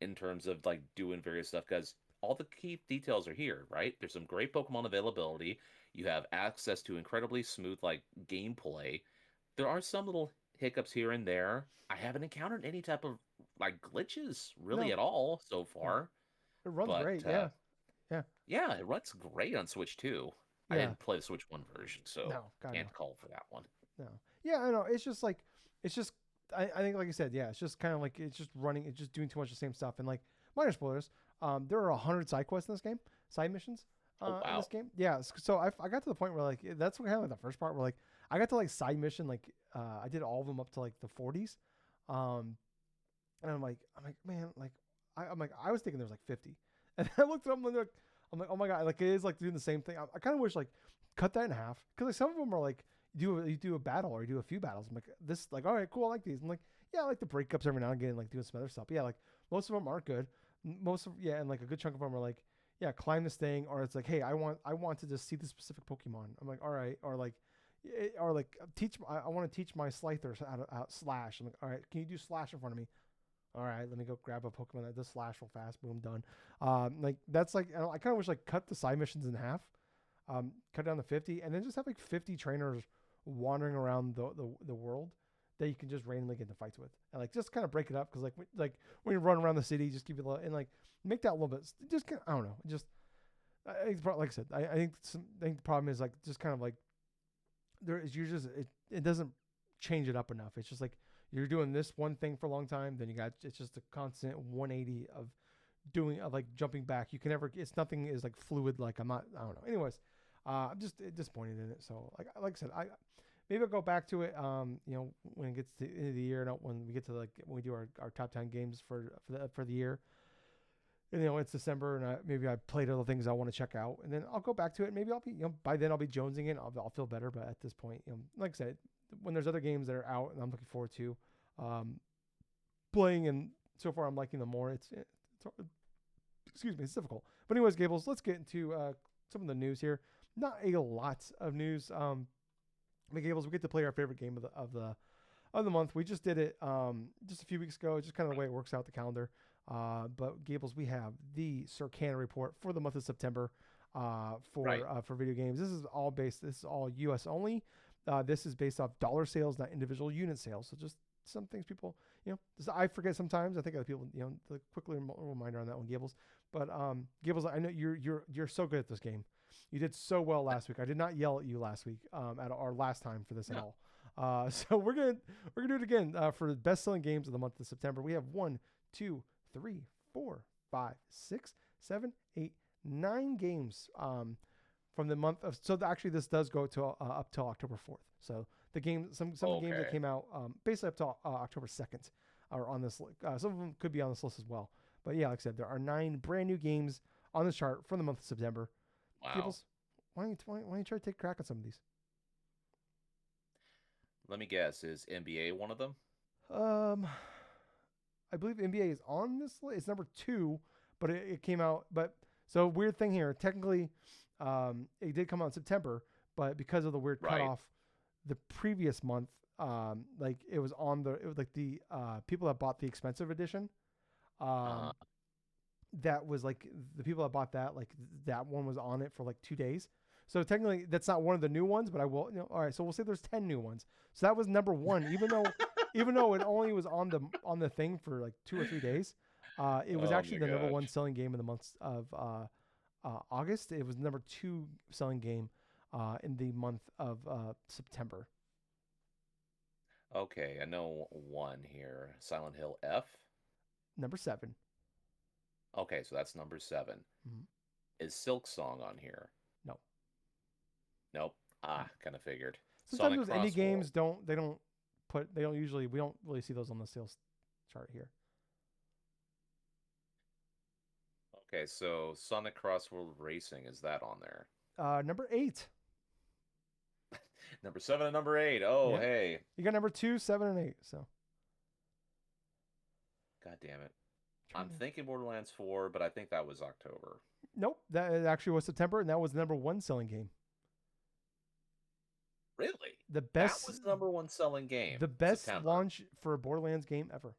S2: in terms of like doing various stuff because all the key details are here, right? There's some great Pokemon availability. You have access to incredibly smooth like gameplay. There are some little hiccups here and there. I haven't encountered any type of like glitches really
S1: No.
S2: at all so
S1: Yeah.
S2: far.
S1: It runs
S2: But
S1: great. Yeah. Yeah.
S2: yeah, it runs great on Switch too. I
S1: Yeah.
S2: didn't play the Switch One version, so
S1: No. God no.
S2: can't call for that one.
S1: No. Yeah. I know. It's just like it's just. I think like you said. Yeah. It's just kind of like it's just running. It's just doing too much of the same stuff. And like minor spoilers. There are 100 side quests in this game. Side missions.
S2: Oh
S1: In this
S2: wow.
S1: game. Yeah. So I got to the point where like that's kind of like the first part where like I got to like side mission like I did all of them up to like the 40s. Um, and I'm like, man, like, I'm like, I was thinking there was like 50, and I looked it up and I'm like, oh my god, like it is like doing the same thing. I kind of wish like cut that in half because like some of them are like you do a battle or you do a few battles. I'm like this like all right, cool, I like these. I'm like yeah, I like the breakups every now and again, like doing some other stuff. But yeah, like most of them aren't good. Most of yeah, and like a good chunk of them are like yeah, climb this thing, or it's like hey, I want to just see the specific Pokemon. I'm like all right, or like or like teach I want to teach my Slifer how to slash. I'm like all right, can you do slash in front of me? All right, let me go grab a Pokemon that does slash real fast. Boom, done. Like that's like I kind of wish like cut the side missions in half, cut down to 50, and then just have like 50 trainers wandering around the world that you can just randomly get into fights with, and like just kind of break it up because like when you run around the city, just give it a little, and like make that a little bit. Just I don't know, just I think like I said, I think the problem is like just kind of like there is you just it doesn't change it up enough. It's just like you're doing this one thing for a long time, then you got it's just a constant 180 of doing of like jumping back. You can never it's nothing is like fluid. Like I don't know. Anyways, I'm just disappointed in it. So like I said, I maybe I'll go back to it. When it gets to the end of the year, not when we get to like when we do our top 10 games for the year. And, it's December, and maybe I played other things I want to check out, and then I'll go back to it. Maybe I'll be, by then I'll be jonesing it. I'll feel better, but at this point, like I said, when there's other games that are out and I'm looking forward to um, playing, and so far I'm liking them more. Excuse me, it's difficult. But anyways, Gables, let's get into some of the news here. Not a lot of news. But Gables, we get to play our favorite game of the month. We just did it just a few weeks ago. It's just kind of the way it works out the calendar. But Gables, we have the Circana report for the month of September
S2: Right.
S1: for video games. This is all U.S. only. This is based off dollar sales, not individual unit sales. So just some things people, I forget sometimes. I think other people, the quickly reminder on that one, Gables. But Gables, I know you're so good at this game. You did so well last week. I did not yell at you last week at our last time for this at
S2: No.
S1: all. So we're gonna do it again for the best selling games of the month of September. We have 1, 2, 3, 4, 5, 6, 7, 8, 9 games from the month of. So actually, this does go to up till October 4th. So the game, some of the games that
S2: Okay.
S1: came out basically up till October 2nd are on this. Some of them could be on this list as well. But yeah, like I said, there are 9 brand new games on this chart for the month of September.
S2: Wow.
S1: Gables, why don't you try to take a crack at some of these?
S2: Let me guess. Is NBA one of them?
S1: Um, I believe NBA is on this list. It's number 2, but it came out. But so weird thing here. Technically, it did come out in September, but because of the weird
S2: Right.
S1: cutoff, the previous month, like it was like the people that bought the expensive edition,
S2: Uh,
S1: That was like the people that bought that, like that one was on it for like 2 days. So technically, that's not one of the new ones, but I will. All right, so we'll say there's 10 new ones. So that was number one, even though it only was on the thing for like 2 or 3 days. It was
S2: oh
S1: actually
S2: my
S1: the number one
S2: gosh.
S1: selling game in the month of August. It was number two selling game in the month of September.
S2: Okay, I know one here. Silent Hill F.
S1: Number seven.
S2: Okay, so that's number 7.
S1: Mhm.
S2: Is Silk Song on here?
S1: No.
S2: Nope.
S1: No.
S2: Kind of figured.
S1: Sometimes
S2: Sonic
S1: those indie
S2: Cross World.
S1: games they don't usually we don't really see those on the sales chart here.
S2: Okay, so Sonic Cross World Racing, is that on there?
S1: Number 8.
S2: Number 7 and number 8. Oh,
S1: Yeah.
S2: hey.
S1: You got number 2, 7, and 8. So
S2: God damn it.
S1: trying
S2: I'm
S1: to...
S2: thinking Borderlands 4, but I think that was October.
S1: Nope, that actually was September, and that was the number one selling game.
S2: Really?
S1: The
S2: That
S1: best,
S2: was the number one selling game.
S1: the best
S2: September.
S1: launch for a Borderlands game ever.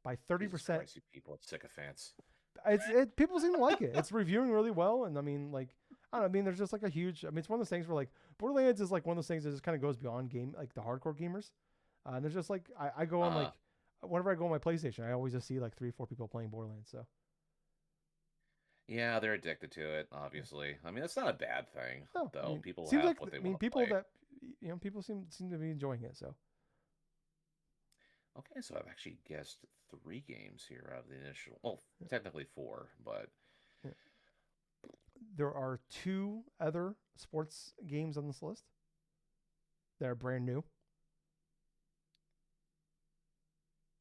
S1: By 30%.
S2: Jesus Christ, you people are sycophants.
S1: People seem to like it. It's reviewing really well, and I mean, like, I don't know. I mean, there's just like a huge. I mean, it's one of those things where like Borderlands is like one of those things that just kind of goes beyond game, like the hardcore gamers. And there's just like I go on like whenever I go on my PlayStation, I always just see like 3 or 4 people playing Borderlands. So
S2: Yeah, they're addicted to it, obviously. I mean, that's not a bad thing,
S1: no, I
S2: though.
S1: mean,
S2: People
S1: seems
S2: have
S1: like
S2: what they
S1: I mean
S2: want to
S1: people
S2: play.
S1: that people seem to be enjoying it. So
S2: Okay, so I've actually guessed 3 games here out of the initial. Well, technically 4, but
S1: yeah. There are 2 other sports games on this list that are brand new.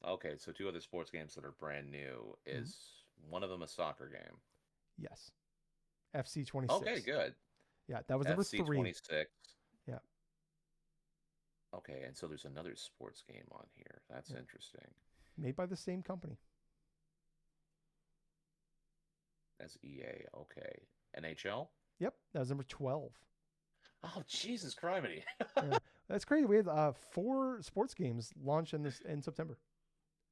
S2: okay, so 2 other sports games that are brand new.
S1: Mhm.
S2: Is one of them a soccer game?
S1: Yes, FC 26.
S2: Okay, good.
S1: Yeah, that was number
S2: FC
S1: 3.
S2: 26.
S1: Yeah,
S2: Okay, and so there's another sports game on here. That's
S1: yeah,
S2: interesting.
S1: made by the same company.
S2: As EA. Okay. NHL?
S1: Yep, that was number 12.
S2: Oh, Jesus criminy.
S1: Yeah, that's crazy. We had 4 sports games launch in September.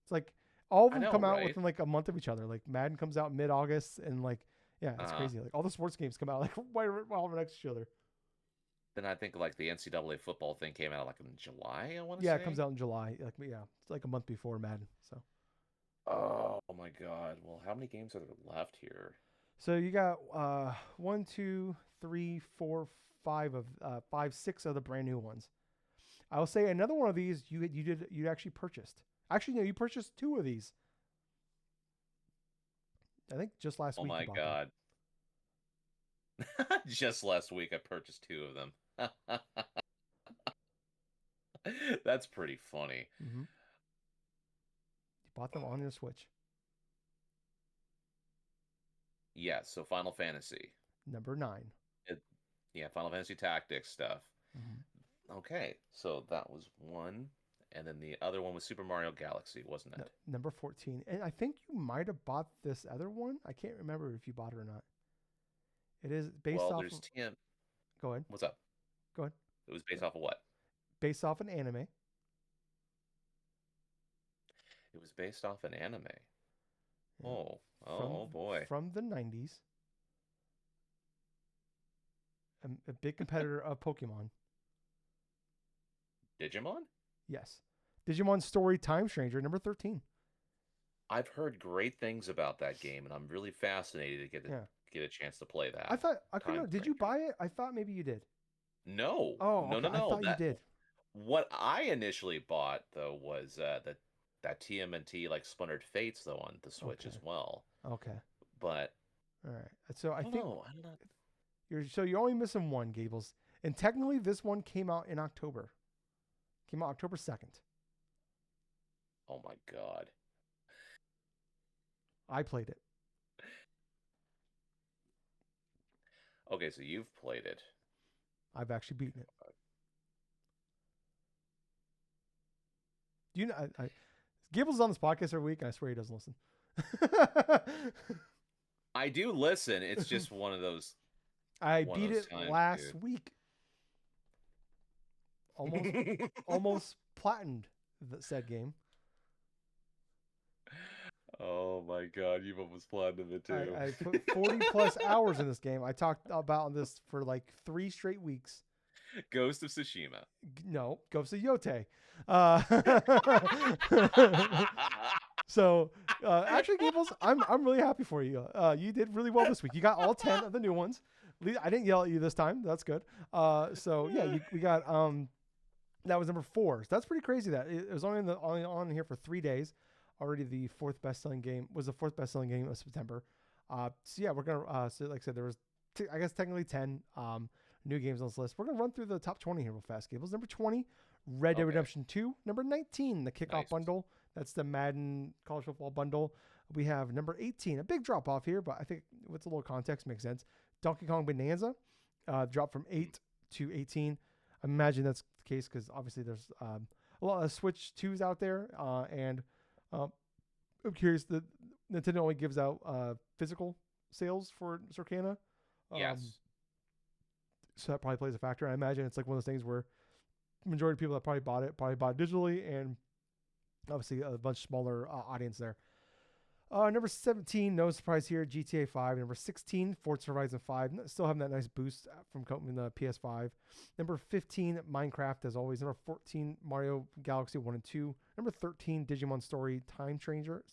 S1: It's like all of
S2: I
S1: them
S2: know,
S1: come out
S2: right?
S1: within like a month of each other. Like Madden comes out mid-August, and like yeah, it's
S2: Uh,
S1: crazy. Like all the sports games come out like right all next to each other.
S2: then I think like the NCAA football thing came out like in July, I want to
S1: Yeah, it comes
S2: say.
S1: out in July. Like yeah, it's like a month before Madden.
S2: Oh my God. Well, how many games are there left here?
S1: So you got 1, 2, 3, 4, 5 of 5, 6 of the brand new ones. I will say another one of these you actually purchased. Actually, no, you purchased 2 of these. I think just last
S2: Oh
S1: week you
S2: my
S1: bought them.
S2: God. Just last week I purchased 2 of them. That's pretty funny.
S1: Mm-hmm. You bought them on your Switch.
S2: Yeah, so Final Fantasy.
S1: Number 9.
S2: It, yeah, Final Fantasy Tactics stuff.
S1: Mm-hmm.
S2: Okay, so that was one. And then the other one was Super Mario Galaxy, wasn't
S1: No,
S2: it?
S1: number 14. And I think you might have bought this other one. I can't remember if you bought it or not. It is based
S2: Well,
S1: off
S2: there's
S1: of.
S2: 10.
S1: Go ahead.
S2: What's up?
S1: Go ahead.
S2: It was based off of what?
S1: Based off an anime.
S2: It was based off an anime.
S1: Yeah.
S2: Oh,
S1: From
S2: oh boy.
S1: from the 90s. A big competitor of Pokemon.
S2: Digimon?
S1: Yes. Digimon Story Time Stranger, number 13.
S2: I've heard great things about that game, and I'm really fascinated to
S1: Yeah.
S2: get a chance to play that.
S1: I thought I couldn't
S2: Time
S1: remember. Did you
S2: Stranger.
S1: buy it? I thought maybe you did.
S2: No,
S1: Oh,
S2: no,
S1: okay.
S2: no,
S1: I
S2: no.
S1: thought you did.
S2: What I initially bought though was that TMNT like Splintered Fates though on the Switch
S1: Okay.
S2: as well.
S1: Okay.
S2: But
S1: All right. So
S2: I
S1: I
S2: don't
S1: think
S2: know. I don't know.
S1: you're only missing one, Gables. And technically this one came out in October. Came out October 2nd.
S2: Oh my God.
S1: I played it.
S2: Okay, so you've played it.
S1: I've actually beaten it. You know, Gables is on this podcast every week, and I swear he doesn't listen.
S2: I do listen. It's just one of those
S1: I
S2: one
S1: beat
S2: of those
S1: it
S2: times,
S1: last week. Almost
S2: dude.
S1: almost platinumed said game.
S2: Oh my God, you've almost platinum it too.
S1: I put 40 plus hours in this game. I talked about this for like 3 straight weeks.
S2: Ghost of Tsushima.
S1: No, Ghost of Yote. Uh, so actually, Gables, I'm really happy for you. You did really well this week. You got all 10 of the new ones. I didn't yell at you this time. That's good. So yeah, we got that was number 4. So that's pretty crazy. That it was only on here for 3 days. Already the fourth best-selling game was the fourth best-selling game of September. So yeah, we're gonna so like I said, there was I guess technically 10 new games on this list. We're gonna run through the top 20 here real fast. Gables, number 20, Red Dead
S2: Okay,
S1: Redemption 2. Number 19, the kickoff
S2: nice.
S1: bundle. That's the Madden college football bundle. We have number 18, a big drop off here, but I think with a little context makes sense. Donkey Kong Bonanza dropped from 8 to 18. I imagine that's the case because obviously there's a lot of Switch 2s out there, and I'm curious that Nintendo only gives out physical sales for Circana. Um,
S2: Yes.
S1: so that probably plays a factor. I imagine it's like one of those things where the majority of people that probably bought it digitally, and obviously a much smaller audience there. Number 17, no surprise here, GTA 5. Number 16, Forza Horizon 5. Still having that nice boost from coming the PS5. Number 15, Minecraft, as always. Number 14, Mario Galaxy 1 and 2. Number 13, Digimon Story, Time Stranger.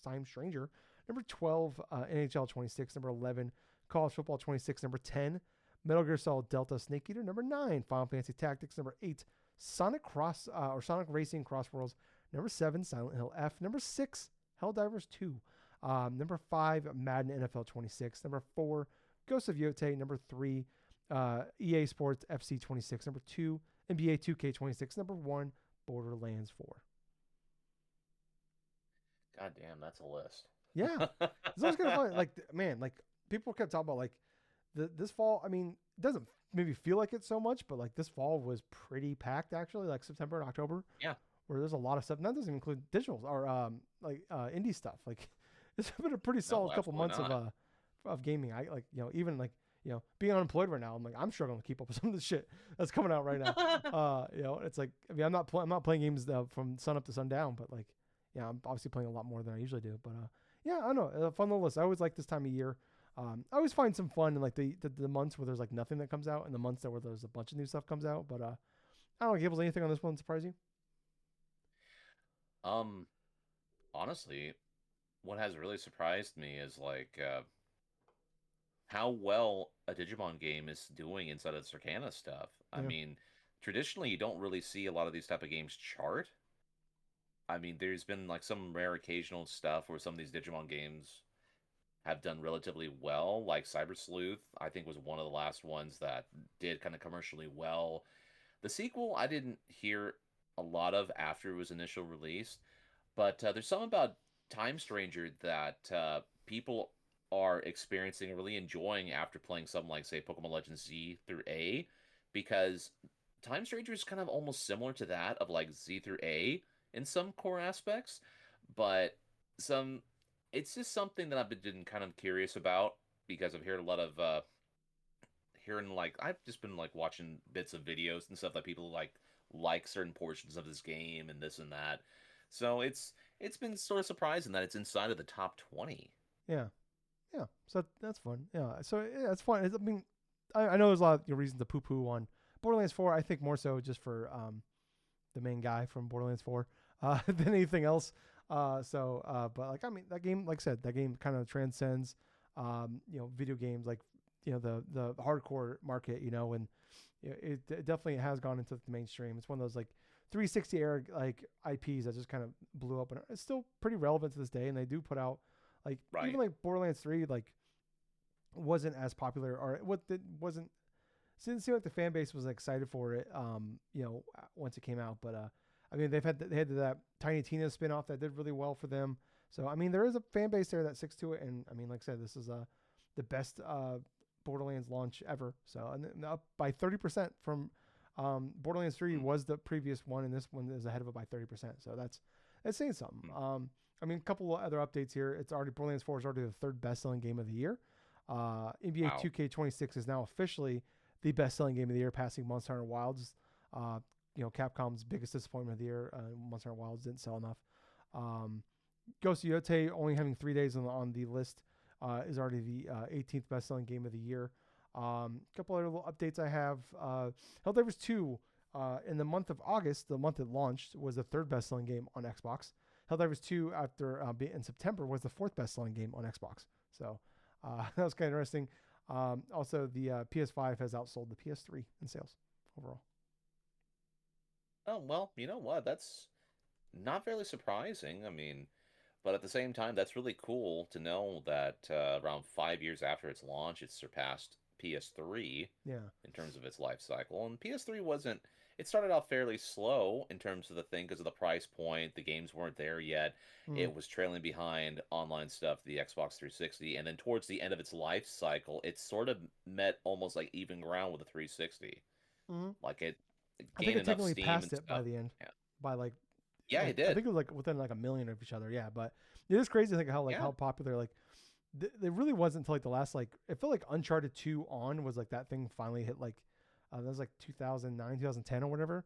S1: Number 12, NHL 26. Number 11, College Football 26. Number 10, Metal Gear Solid Delta Snake Eater. Number 9, Final Fantasy Tactics. Number 8, Sonic Racing Cross Worlds. Number 7, Silent Hill F. Number 6, Helldivers 2. Number 5, Madden NFL 26. Number 4, Ghost of Yote. Number 3, EA Sports FC 26. Number 2, NBA 2K 26. Number 1, Borderlands 4.
S2: God damn, that's a list.
S1: Yeah, it's always kind of fun. Like, man, like people kept talking about like this fall. I mean, it doesn't maybe feel like it so much, but like this fall was pretty packed actually. Like September and October,
S2: Yeah.
S1: where there's a lot of stuff. And that doesn't include digital or indie stuff. Like it's been a pretty
S2: No,
S1: solid couple
S2: absolutely
S1: months
S2: not.
S1: of gaming. I like even like being unemployed right now. I'm struggling to keep up with some of the shit that's coming out right now. It's like I mean I'm not playing games from sun up to sundown, but like yeah, I'm obviously playing a lot more than I usually do. But yeah, I don't know, a fun little list. I always like this time of year. I always find some fun in like the months where there's like nothing that comes out, and the months where there's a bunch of new stuff comes out. But I don't know, Gables, anything on this one surprise you?
S2: Um, Honestly, what has really surprised me is like how well a Digimon game is doing inside of the Circana stuff. I
S1: Yeah,
S2: mean, traditionally you don't really see a lot of these type of games chart. I mean, there's been like some rare occasional stuff where some of these Digimon games have done relatively well, like Cyber Sleuth, I think was one of the last ones that did kind of commercially well. The sequel I didn't hear a lot of after it was initial released, but there's something about Time Stranger that people are experiencing and really enjoying after playing something like, say, Pokemon Legends Z through A, because Time Stranger is kind of almost similar to that of like Z through A in some core aspects, but some it's just something that I've been kind of curious about because I've heard a lot of hearing like I've just been like watching bits of videos and stuff that people like certain portions of this game and this and that. So it's been sort of surprising that it's inside of the top 20.
S1: yeah, yeah. So that's fun. Yeah, so yeah, it's fun. I mean, I know there's a lot of reasons to poo poo on Borderlands 4. I think more so just for the main guy from Borderlands 4 than anything else. But like I mean, that game, like I said, that game kind of transcends, video games like the hardcore market, and it definitely has gone into the mainstream. It's one of those like 360 era like IPs that just kind of blew up, and it's still pretty relevant to this day. And they do put out like even
S2: Right.
S1: like Borderlands 3 like wasn't as popular or wasn't didn't seem like the fan base was excited for it. Once it came out, but I mean they had that Tiny Tina spinoff that did really well for them. So I mean there is a fan base there that sticks to it, and I mean like I said, this is the best Borderlands launch ever. So and up by 30% from Borderlands 3
S2: Mm,
S1: was the previous one, and this one is ahead of it by 30%. So that's saying something.
S2: mm.
S1: I mean, a couple of other updates here. It's already Borderlands 4 is already the third best-selling game of the year. NBA
S2: Wow.
S1: 2K26 is now officially the best-selling game of the year, passing Monster Hunter Wilds. Capcom's biggest disappointment of the year. Monster Hunter Wilds didn't sell enough. Um, Ghost of Yote only having 3 days on the list is already the 18th best-selling game of the year. A couple other little updates I have. Helldivers 2 in the month of August, the month it launched, was the third best-selling game on Xbox. Helldivers 2 after in September was the fourth best-selling game on Xbox. So that was kind of interesting. Also, the PS5 has outsold the PS3 in sales overall.
S2: Oh, well, you know what? That's not really surprising. I mean, but at the same time, that's really cool to know that around 5 years after its launch, it surpassed PS3
S1: Yeah.
S2: in terms of its life cycle. And PS3 wasn't, it started out fairly slow in terms of the thing because of the price point. The games weren't there yet.
S1: Mm.
S2: It was trailing behind online stuff, the Xbox 360. And then towards the end of its life cycle, it sort of met almost like even ground with the 360.
S1: Mm-hmm.
S2: Like it
S1: I think
S2: gained
S1: it
S2: enough
S1: technically
S2: steam
S1: passed
S2: and
S1: it by
S2: stuff.
S1: the end,
S2: Yeah.
S1: by
S2: Yeah,
S1: like
S2: it
S1: I
S2: did.
S1: think it was like within like a million of each other. Yeah, but it is crazy to think
S2: Yeah.
S1: how popular it really wasn't until like the last like it felt like Uncharted 2 on was like that thing finally hit like that was like 2009 2010 or whatever,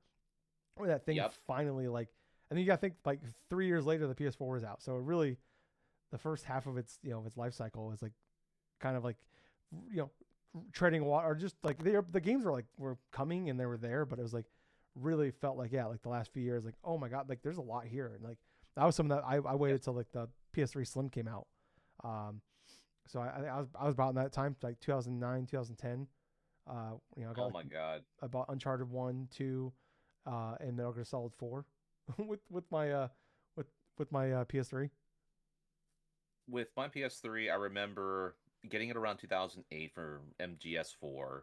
S1: where that thing
S2: Yep.
S1: finally like, and then you got to think like 3 years later the PS4 was out, so it really the first half of its of its life cycle was like kind of like you know treading water, or just like the games were coming and they were there, but it was like really felt like, yeah, like the last few years, like, oh my god, like there's a lot here, and like that was something that I
S2: Yes.
S1: waited till like the PS3 Slim came out. So I was about in that time, like 2009 2010. I got
S2: Oh
S1: like
S2: my God.
S1: I bought Uncharted 1 2 and Metal Gear Solid 4 with my PS3.
S2: With my PS3, I remember getting it around 2008 for MGS4,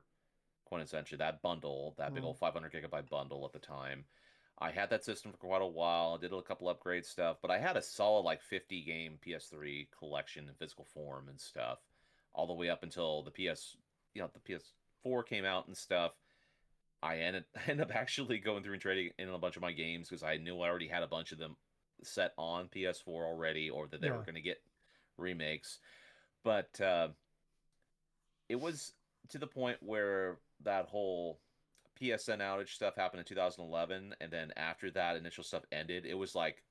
S2: quintessentially that bundle, that big
S1: Mm.
S2: old 500 gigabyte bundle at the time. I had that system for quite a while, did a couple upgrade stuff, but I had a solid like 50 game PS3 collection in physical form and stuff, all the way up until the PS4 came out and stuff. I ended up actually going through and trading in a bunch of my games because I knew I already had a bunch of them set on PS4 already, or that they were
S1: Yeah.
S2: going to get remakes. But it was to the point where that whole PSN outage stuff happened in 2011, and then after that initial stuff ended, it was like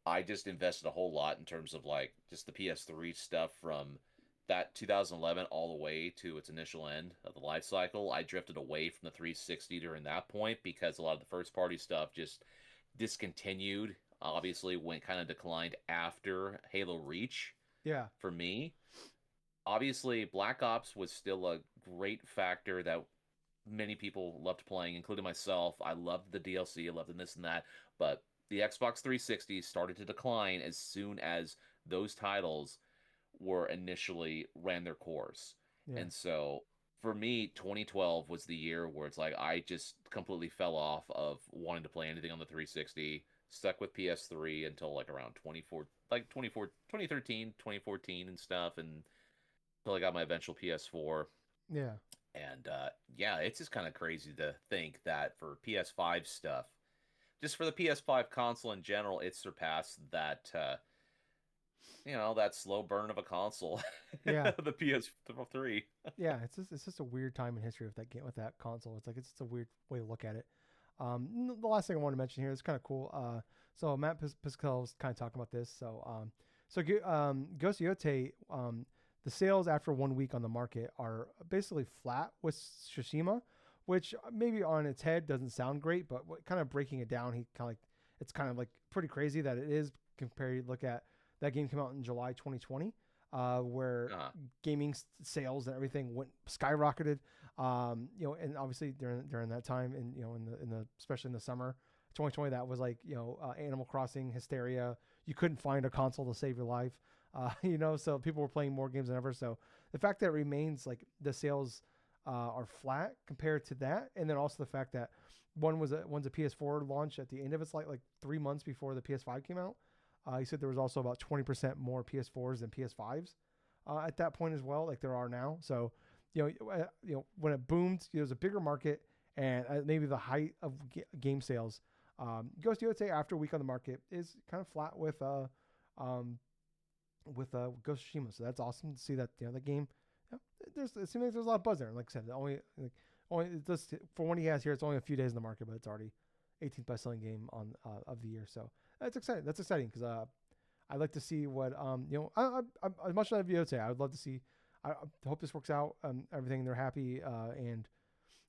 S2: I just invested a whole lot in terms of like just the PS3 stuff from that 2011 all the way to its initial end of the life cycle. I drifted away from the 360 during that point because a lot of the first party stuff just discontinued. Obviously, went kind of declined after Halo Reach
S1: Yeah.
S2: for me. Obviously, Black Ops was still a great factor that many people loved playing, including myself. I loved the DLC, I loved the this and that, but the Xbox 360 started to decline as soon as those titles were initially ran their course.
S1: Yeah.
S2: And so for me, 2012 was the year where it's like I just completely fell off of wanting to play anything on the 360, stuck with PS3 until like around 2013, 2014 and stuff, and until I got my eventual PS4.
S1: Yeah.
S2: And yeah, it's just kind of crazy to think that for PS5 stuff, just for the PS5 console in general, it surpassed that that slow burn of a console,
S1: Yeah.
S2: the PS3.
S1: Yeah, it's just a weird time in history with that game, with that console. It's like it's just a weird way to look at it. The last thing I want to mention here is kind of cool. So Matt Piskel was kind of talking about this. Ghost of Yote, the sales after 1 week on the market are basically flat with Tsushima, which maybe on its head doesn't sound great, but kind of breaking it down, it's kind of like pretty crazy that it is compared. Look at that game came out in July 2020, where
S2: Uh,
S1: gaming sales and everything went skyrocketed. And obviously during that time, and in the especially in the summer 2020, that was like Animal Crossing hysteria. You couldn't find a console to save your life. So people were playing more games than ever. So the fact that it remains like the sales are flat compared to that, and then also the fact that one's a PS4 launch at the end of its like 3 months before the PS5 came out. He said there was also about 20% more PS4s than PS5s at that point as well, like there are now. So, when it boomed, it was a bigger market, and maybe the height of game sales. Ghost of Yotei after a week on the market is kind of flat with Ghost of Tsushima. So that's awesome to see that the game. It seems like there's a lot of buzz there. Like I said, only just for when he has here, it's only a few days in the market, but it's already 18th best selling game on of the year. So that's exciting. That's exciting because I'd like to see what as much as I'd be say, I would love to see. I hope this works out. Everything they're happy, and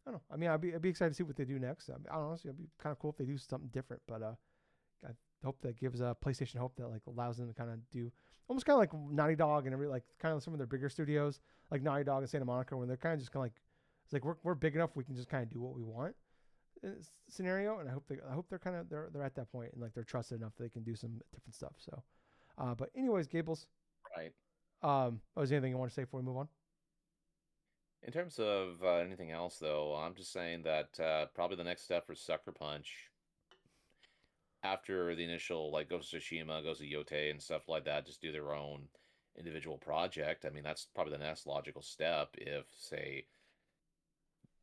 S1: I don't know. I mean, I'd be excited to see what they do next. I don't know. It'd be kind of cool if they do something different. But I hope that gives PlayStation hope that like allows them to kind of do almost kind of like Naughty Dog and like kind of some of their bigger studios like Naughty Dog and Santa Monica, where they're kind of just kind of like it's like we're big enough we can just kind of do what we want scenario. And I hope they're kind of they're at that point and like they're trusted enough that they can do some different stuff. So, but anyways, Gables,
S2: Right.
S1: was there anything you want to say before we move on?
S2: In terms of anything else, though, I'm just saying that probably the next step for Sucker Punch after the initial like Ghost of Tsushima, Ghost of Yote, and stuff like that, just do their own individual project. I mean, that's probably the next logical step. If say,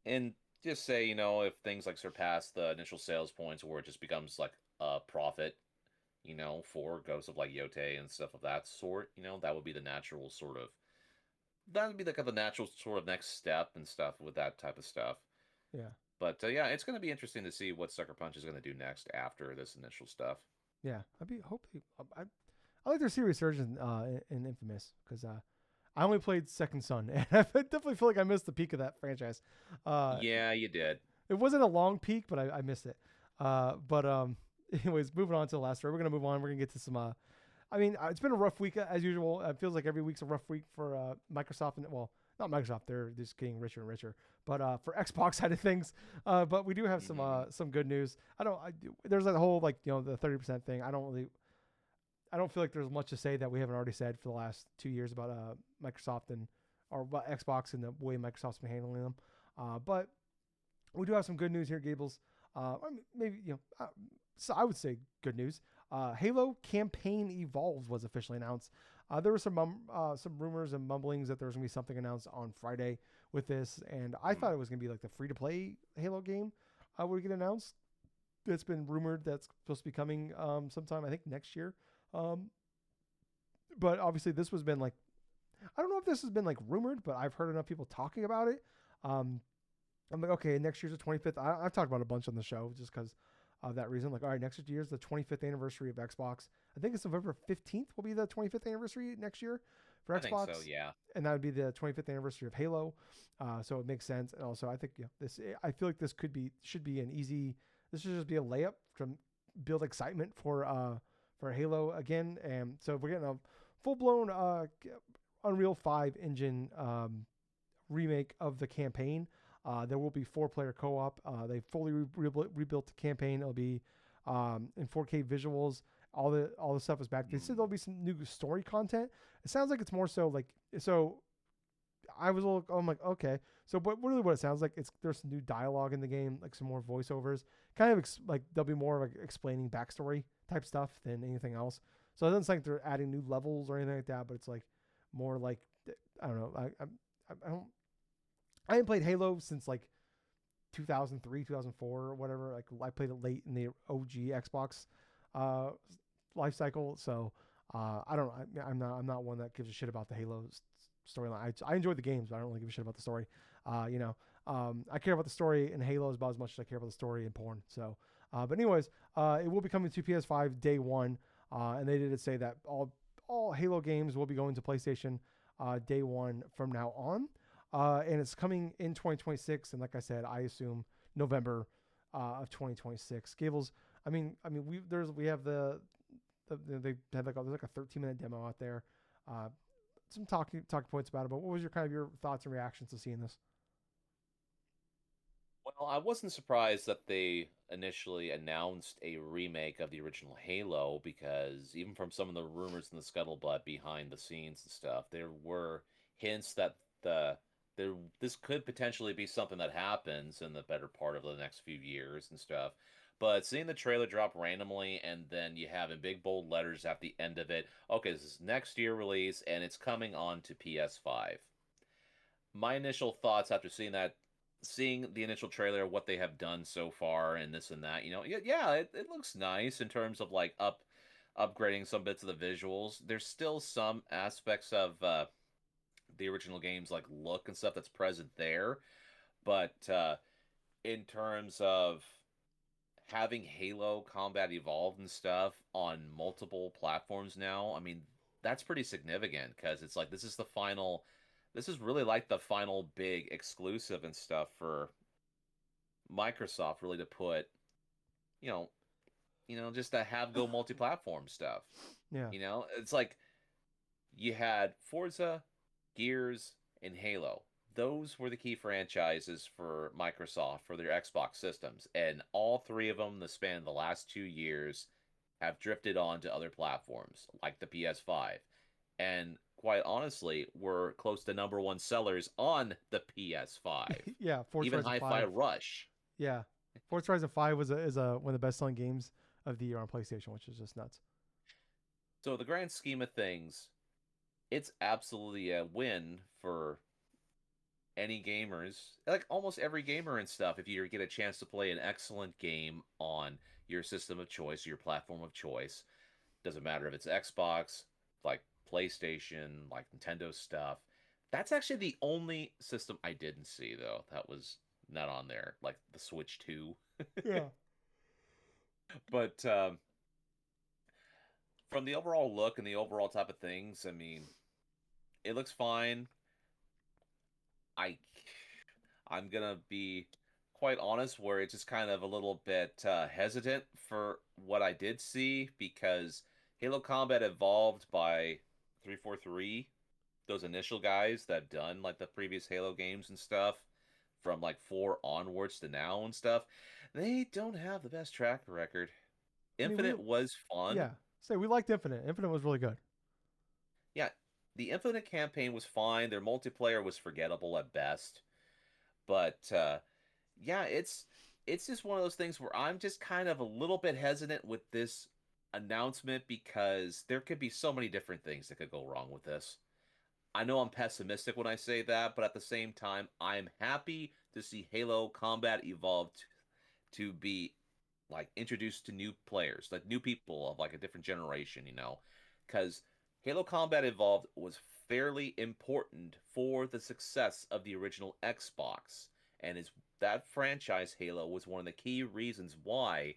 S2: and just say, if things like surpass the initial sales points, where it just becomes like a profit, for Ghosts of like Yote and stuff of that sort, that would be the natural sort of that would be like the natural sort of next step and stuff with that type of stuff.
S1: Yeah.
S2: But yeah, it's going to be interesting to see what Sucker Punch is going to do next after this initial stuff.
S1: Yeah, I'd be hopefully. I like their series surgeon in Infamous because I only played Second Son and I definitely feel like I missed the peak of that franchise.
S2: Yeah, you did.
S1: It wasn't a long peak, but I missed it. But anyways, moving on to the last story. We're gonna move on. We're gonna get to some. I mean, it's been a rough week as usual. It feels like every week's a rough week for Microsoft and well, not Microsoft. They're just getting richer and richer. But for Xbox side of things, but we do have some good news. There's that whole like the 30% thing. I don't feel like there's much to say that we haven't already said for the last 2 years about Microsoft and or about Xbox and the way Microsoft's been handling them. But we do have some good news here, Gables. Maybe so I would say good news. Halo Campaign Evolved was officially announced. There were some rumors and mumblings that there was gonna be something announced on Friday with this, and I thought it was gonna be like the free to play Halo game would get announced. It's been rumored that's supposed to be coming sometime I think next year. But obviously this was been like I don't know if this has been like rumored, but I've heard enough people talking about it. I'm like, okay, next year's the 25th. I've talked about it a bunch on the show just because of that reason. Like, all right, next year's the 25th anniversary of Xbox. I think it's November 15th will be the 25th anniversary next year for
S2: I
S1: Xbox.
S2: think so, yeah.
S1: And that would be the 25th anniversary of Halo. So it makes sense. And also, I think I feel like this should be an easy. This should just be a layup to build excitement for Halo again. And so we're getting a full blown Unreal 5 engine remake of the campaign. There will be 4-player co-op. They fully rebuilt the campaign. It'll be in 4K visuals. All the stuff is back. They said there'll be some new story content. It sounds like it's more so like so. I was a little. I'm like okay. So, but really, what it sounds like there's some new dialogue in the game, like some more voiceovers. Kind of like there'll be more like explaining backstory type stuff than anything else. So it doesn't sound like they're adding new levels or anything like that. But it's like more like I don't know. I don't. I haven't played Halo since like 2003, 2004 or whatever. Like I played it late in the OG Xbox life cycle. So I don't. I'm not one that gives a shit about the Halo storyline. I enjoy the games, but I don't really give a shit about the story. I care about the story in Halo about as much as I care about the story in porn. So, but anyways, it will be coming to PS5 day one, and they did say that all Halo games will be going to PlayStation day one from now on. And it's coming in 2026, and like I said, I assume November of 2026. Gables, we have they had like there's like a 13-minute demo out there. Some talking points about it. But what was your thoughts and reactions to seeing this?
S2: Well, I wasn't surprised that they initially announced a remake of the original Halo because even from some of the rumors and the scuttlebutt behind the scenes and stuff, there were hints that this could potentially be something that happens in the better part of the next few years and stuff. But seeing the trailer drop randomly and then you have in big bold letters at the end of it, okay, this is next year release and it's coming on to PS5. My initial thoughts after seeing the initial trailer, what they have done so far and this and that, yeah, it looks nice in terms of like upgrading some bits of the visuals. There's still some aspects of the original game's like look and stuff that's present there, but in terms of having Halo Combat Evolved and stuff on multiple platforms now, I mean, that's pretty significant because it's like this is really like the final big exclusive and stuff for Microsoft really to put, you know, just to have go multi-platform stuff.
S1: Yeah.
S2: It's like you had Forza, Gears, and Halo. Those were the key franchises for Microsoft for their Xbox systems, and all three of them, the span of the last 2 years, have drifted on to other platforms like the PS5, and quite honestly, were close to number one sellers on the PS5.
S1: Yeah. Forza
S2: Even
S1: Horizon
S2: Hi-Fi
S1: 5.
S2: Rush.
S1: Yeah. Forza Horizon 5 is a one of the best selling games of the year on PlayStation, which is just nuts.
S2: So the grand scheme of things, it's absolutely a win for any gamers, like almost every gamer and stuff, if you get a chance to play an excellent game on your system of choice, your platform of choice. Doesn't matter if it's Xbox, like PlayStation, like Nintendo stuff. That's actually the only system I didn't see though. That was not on there, like the Switch 2.
S1: Yeah.
S2: But from the overall look and the overall type of things, I mean, it looks fine. I I'm gonna be quite honest, where it's just kind of a little bit hesitant for what I did see because Halo Combat Evolved by 343, those initial guys that have done like the previous Halo games and stuff, from like 4 onwards to now and stuff, they don't have the best track record.
S1: I mean, we
S2: Infinite was fun.
S1: yeah. Say we liked Infinite. Infinite was really good.
S2: Yeah, the Infinite campaign was fine. Their multiplayer was forgettable at best. But yeah, it's just one of those things where I'm just kind of a little bit hesitant with this announcement because there could be so many different things that could go wrong with this. I know I'm pessimistic when I say that, but at the same time, I'm happy to see Halo Combat Evolved to be like introduced to new players, like new people of like a different generation, because Halo Combat Evolved was fairly important for the success of the original Xbox, and is that franchise Halo was one of the key reasons why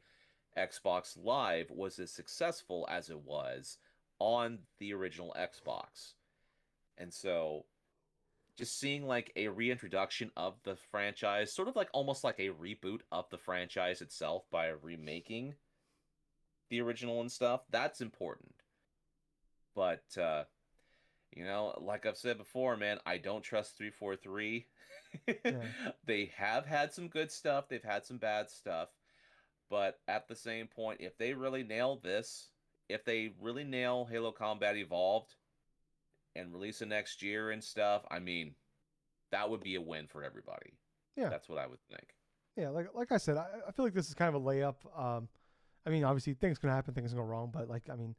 S2: Xbox Live was as successful as it was on the original Xbox. And so just seeing like a reintroduction of the franchise, sort of like almost like a reboot of the franchise itself by remaking the original and stuff, that's important. But like I've said before, man, I don't trust 343.
S1: Yeah.
S2: They have had some good stuff, they've had some bad stuff, but at the same point, if they really nail this, if they really nail Halo Combat Evolved and release it next year and stuff, I mean, that would be a win for everybody.
S1: Yeah.
S2: That's what I would think.
S1: Yeah. Like I said, I feel like this is kind of a layup. I mean, obviously things can happen, things can go wrong, but like I mean,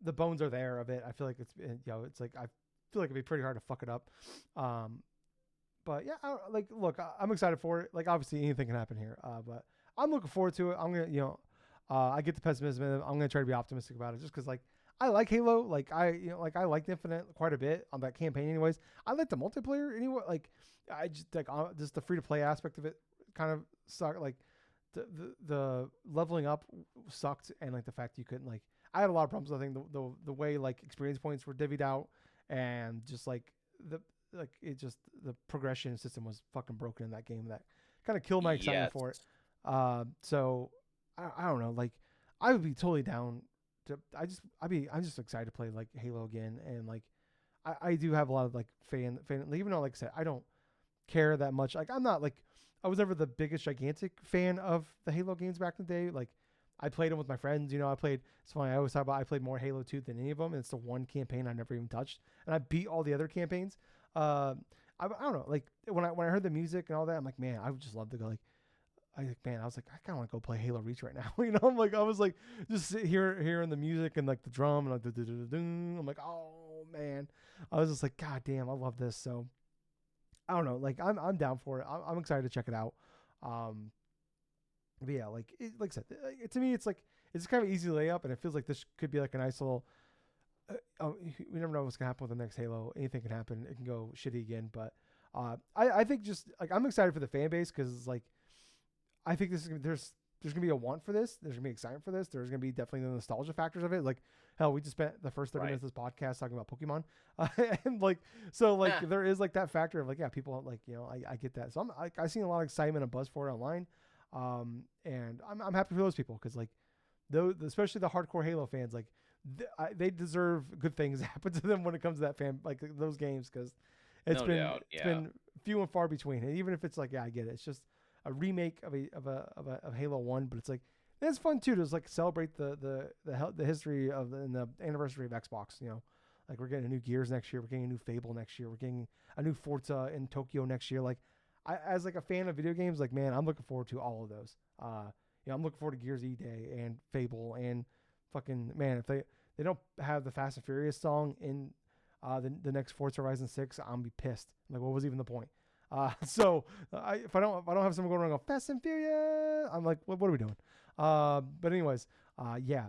S1: the bones are there of it. I feel like it's like I feel like it'd be pretty hard to fuck it up. But yeah, look, I'm excited for it. Like obviously anything can happen here. But I'm looking forward to it. I'm gonna, I get the pessimism. And I'm gonna try to be optimistic about it, just because like I like Halo. Like I liked Infinite quite a bit on that campaign. Anyways, I like the multiplayer anyway. Like I just like just the free to play aspect of it kind of sucked. Like the leveling up sucked, and like the fact you couldn't like. I had a lot of problems. I think the way like experience points were divvied out, and just like the progression system was fucking broken in that game. That kind of killed my excitement
S2: Yes.
S1: for it. So I don't know. Like I would be totally down to. I'm just excited to play like Halo again, and like I do have a lot of like fan. Even though like I said I don't care that much. Like I'm not like I was never the biggest gigantic fan of the Halo games back in the day. Like I played them with my friends. It's funny. I always talk about I played more Halo 2 than any of them. And it's the one campaign I never even touched, and I beat all the other campaigns. I don't know. Like when I heard the music and all that, I'm like, man, I would just love to go. Like, I was like, I kind of want to go play Halo Reach right now. I'm like, I was like, just sit here hearing the music and like the drum and like I'm like, oh man, I was just like, god damn, I love this. So I don't know. Like I'm down for it. I'm excited to check it out. But yeah, like I said, to me, it's like it's kind of an easy layup, and it feels like this could be like a nice little. We never know what's gonna happen with the next Halo. Anything can happen. It can go shitty again, but I think just like I'm excited for the fan base because like I think there's there's gonna be a want for this. There's gonna be excitement for this. There's gonna be definitely the nostalgia factors of it. Like hell, we just spent the first 30
S2: Right.
S1: minutes of this podcast talking about Pokemon, and like so like
S2: Ah,
S1: there is like that factor of like yeah, people like I get that. So I've seen a lot of excitement and buzz for it online, and I'm happy for those people because like those especially the hardcore Halo fans like they deserve good things to happen to them when it comes to that fan like those games because
S2: no doubt.
S1: it's
S2: Yeah.
S1: been few and far between. And even if it's like, yeah, I get it. It's just a remake of Halo One, but it's like it's fun too to just like celebrate the history of and the anniversary of Xbox. Like we're getting a new Gears next year, we're getting a new Fable next year, we're getting a new Forza in Tokyo next year. Like as like a fan of video games, like man, I'm looking forward to all of those. I'm looking forward to Gears E Day and Fable and fucking man, if they don't have the Fast and Furious song in the next Forza Horizon 6, I'm gonna be pissed. Like, what was even the point? If I don't have someone going around go Fast and Furious, I'm like, what are we doing? But anyways, yeah,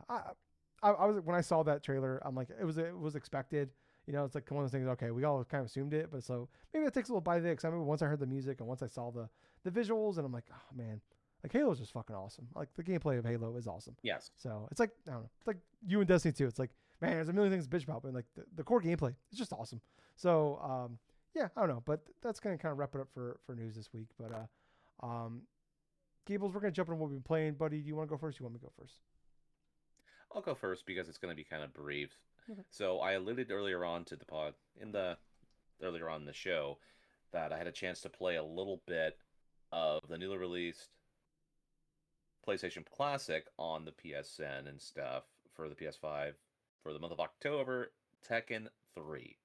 S1: I was when I saw that trailer, I'm like, it was expected. It's like one of those things. Okay, we all kind of assumed it, but so maybe it takes a little bite of it. Because I remember once I heard the music and once I saw the visuals, and I'm like, oh man, like Halo's just fucking awesome. Like the gameplay of Halo is awesome.
S2: Yes.
S1: So it's like I don't know, it's like you and Destiny 2. It's like man, there's a million things to bitch about, but like the core gameplay is just awesome. So yeah, I don't know, but that's gonna kind of wrap it up for news this week. But Gables, we're gonna jump into what we've been playing, buddy. Do you want to go first? You want me to go first?
S2: I'll go first because it's going to be kind of brief.
S1: Okay.
S2: So I alluded earlier on to the pod in the earlier on in the show that I had a chance to play a little bit of the newly released PlayStation Classic on the PSN and stuff for the PS5 for the month of October, Tekken 3.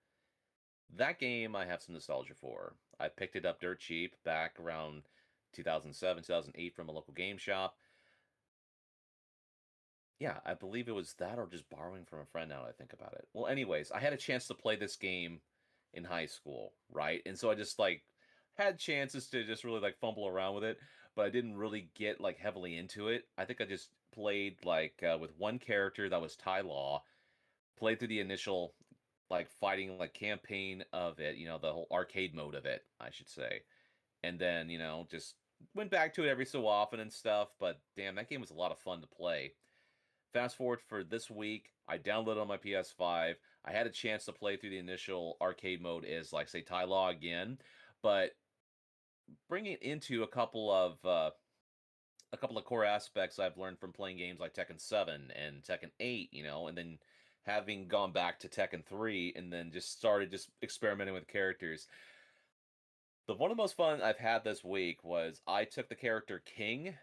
S2: That game I have some nostalgia for. I picked it up dirt cheap back around 2007, 2008 from a local game shop. Yeah, I believe it was that or just borrowing from a friend now that I think about it. Well, anyways, I had a chance to play this game in high school, right? And so I just like had chances to just really like fumble around with it, but I didn't really get like heavily into it. I think I just played like with one character that was Ty Law, played through the initial like fighting like campaign of it, the whole arcade mode of it, I should say. And then, just went back to it every so often and stuff, but damn, that game was a lot of fun to play. Fast forward for this week, I downloaded on my PS5. I had a chance to play through the initial arcade mode as like say Ty Law again, but bring it into a couple of core aspects I've learned from playing games like Tekken 7 and Tekken 8, and then having gone back to Tekken 3 and then just started just experimenting with characters. The one of the most fun I've had this week was I took the character King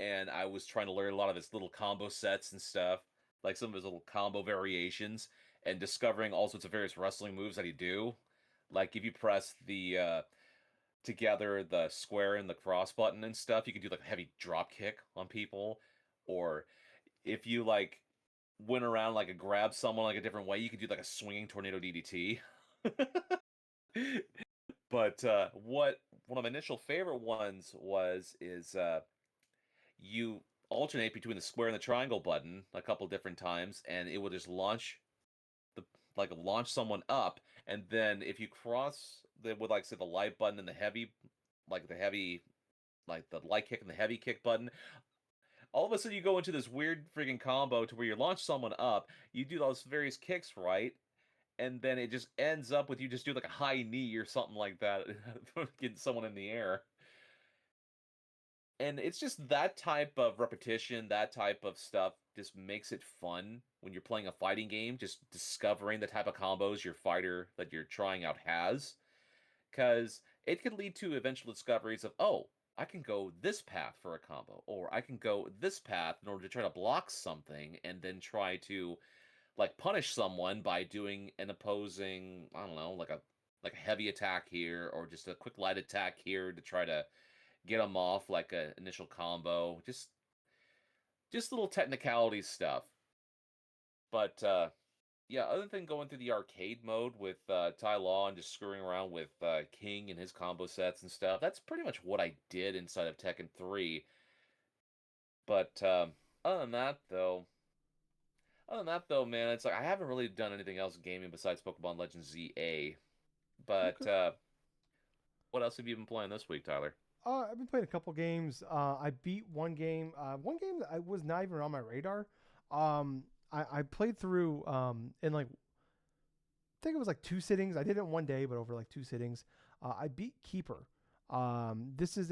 S2: and I was trying to learn a lot of his little combo sets and stuff, like some of his little combo variations, and discovering all sorts of various wrestling moves that he do. Like if you press the together the square and the cross button and stuff, you can do like a heavy drop kick on people, or if you like went around like a grab someone like a different way, you could do like a swinging tornado DDT. But what one of my initial favorite ones is you alternate between the square and the triangle button a couple different times, and it will just the launch someone up, and then if you cross the with like say the light button and the heavy like the light kick and the heavy kick button, all of a sudden you go into this weird freaking combo to where you launch someone up, you do those various kicks right, and then it just ends up with you just do like a high knee or something like that, getting someone in the air. And it's just that type of repetition, that type of stuff just makes it fun when you're playing a fighting game, just discovering the type of combos your fighter that you're trying out has. Because it could lead to eventual discoveries of, oh, I can go this path for a combo, or I can go this path in order to try to block something and then try to like punish someone by doing an opposing, I don't know, like a heavy attack here or just a quick light attack here to try to get them off like a initial combo. Just little technicality stuff. But yeah, other than going through the arcade mode with Ty Law and just screwing around with King and his combo sets and stuff, that's pretty much what I did inside of Tekken 3. But other than that, though, man, it's like I haven't really done anything else gaming besides Pokemon Legends Z-A. But
S1: Okay.
S2: what else have you been playing this week, Tyler?
S1: I've been playing a couple games. I beat one game. One game that I was not even on my radar. I played through in like I think it was like two sittings. I did it in one day, but over like two sittings. I beat Keeper. This is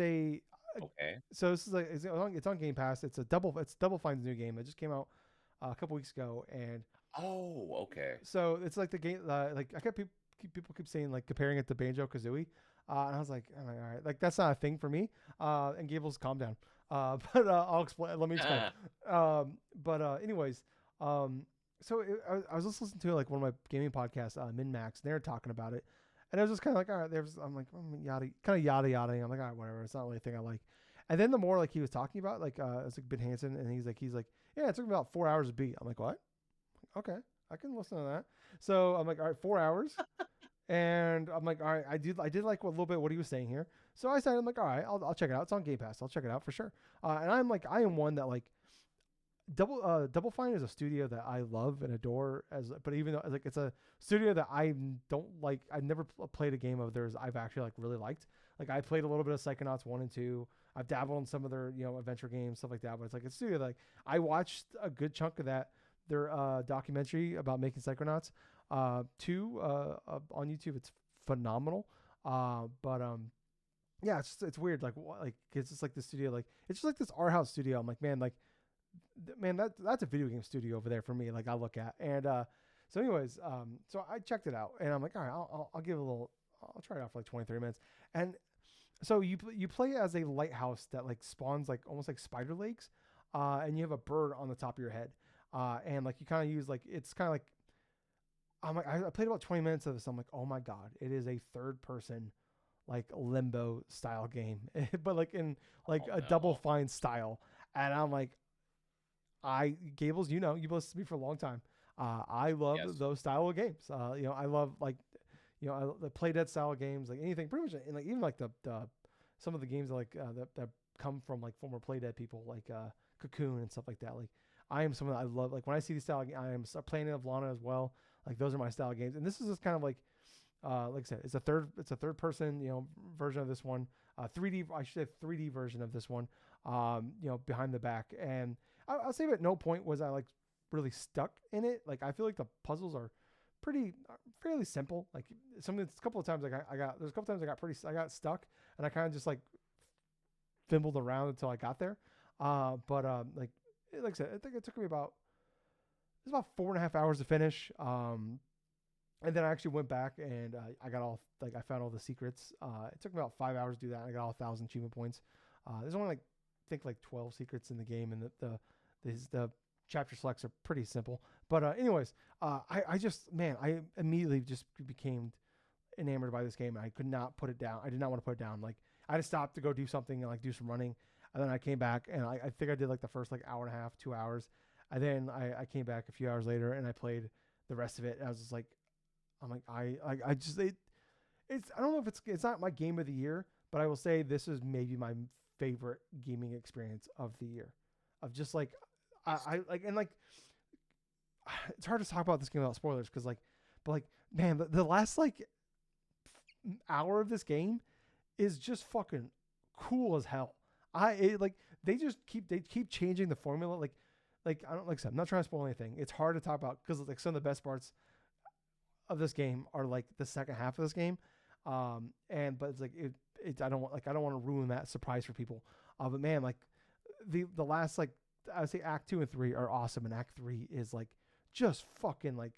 S2: Okay.
S1: so this is like it's on Game Pass. It's Double Fine's new game. It just came out a couple weeks ago, and
S2: Oh, okay.
S1: so it's like the game. Like I kept people keep saying like comparing it to Banjo Kazooie, and I was like, all right, like that's not a thing for me. And Gables, calm down. But I'll explain. Let me explain. Anyways, um, so I was just listening to like one of my gaming podcasts, Min Max, and they were talking about it, and I was just kind of like, all right, I'm like, yada, kind of yada yada. I'm like, all right, whatever. It's not really a thing I like. And then the more like he was talking about, like, it was like Ben Hansen, and he's like, yeah, it took me about 4 hours to beat. I'm like, what? Okay, I can listen to that. So I'm like, all right, 4 hours. And I'm like, all right, I did like a little bit what he was saying here. So I said, I'm like, all right, I'll check it out. It's on Game Pass. I'll check it out for sure. And I'm like, I am one that like Double Fine is a studio that I love and adore but even though like it's a studio that I don't like, I never played a game of theirs I've actually like really liked. Like I played a little bit of Psychonauts 1 and 2. I've dabbled in some of their, adventure games, stuff like that, but it's like a studio that like I watched a good chunk of their documentary about making Psychonauts 2 on YouTube. It's phenomenal. But yeah, it's weird like it's just like the studio, like it's just like this art house studio. I'm like, man, like man, that's a video game studio over there for me. Like I look at, and so anyways, so I checked it out, and I'm like, all right, I'll give it a little, I'll try it out for like 23 minutes, and so you play as a lighthouse that like spawns like almost like spider legs, and you have a bird on the top of your head, and like you kind of use like it's kind of like I played about 20 minutes of this. I'm like, oh my god, it is a third person like limbo style game, but like in like
S2: Oh
S1: a Double
S2: no.
S1: Fine style, and I'm like, Gables, you've listened to me for a long time. I love
S2: Yes.
S1: those style of games. I love like, the play dead style of games, like anything, pretty much, and like even like the some of the games like that come from like former play dead people, like Cocoon and stuff like that. Like I am someone that I love. Like when I see these style, I am playing of Lana as well. Like those are my style of games, and this is just kind of like I said, it's a third person, version of this one. 3D, I should say 3D version of this one. Behind the back, and I'll say at no point was I like really stuck in it. Like I feel like the puzzles are fairly simple. Like a couple of times like there's a couple times I got stuck, and I kind of just like fimbled around until I got there. But like I said, I think it took me about 4.5 hours to finish. And then I actually went back and I found all the secrets. It took me about 5 hours to do that. And I got all 1,000 achievement points. There's only like I think like 12 secrets in the game, and the chapter selects are pretty simple. But anyways, I just, man, I immediately just became enamored by this game. And I could not put it down. I did not want to put it down. Like I had to stop to go do something and like do some running, and then I came back and I think I did like the first like hour and a half, 2 hours, and then I came back a few hours later and I played the rest of it. And I was just like, I'm like I just it's I don't know if it's not my game of the year, but I will say this is maybe my favorite gaming experience of the year. Of just like I like, and like it's hard to talk about this game without spoilers, because like, but like, man, the last like hour of this game is just fucking cool as hell. Like they keep changing the formula. Like I don't, like I said, I'm not trying to spoil anything. It's hard to talk about because like some of the best parts of this game are like the second half of this game. But it's like I don't want to ruin that surprise for people. But man, like the last, like, I would say Act 2 and 3 are awesome, and Act 3 is like just fucking like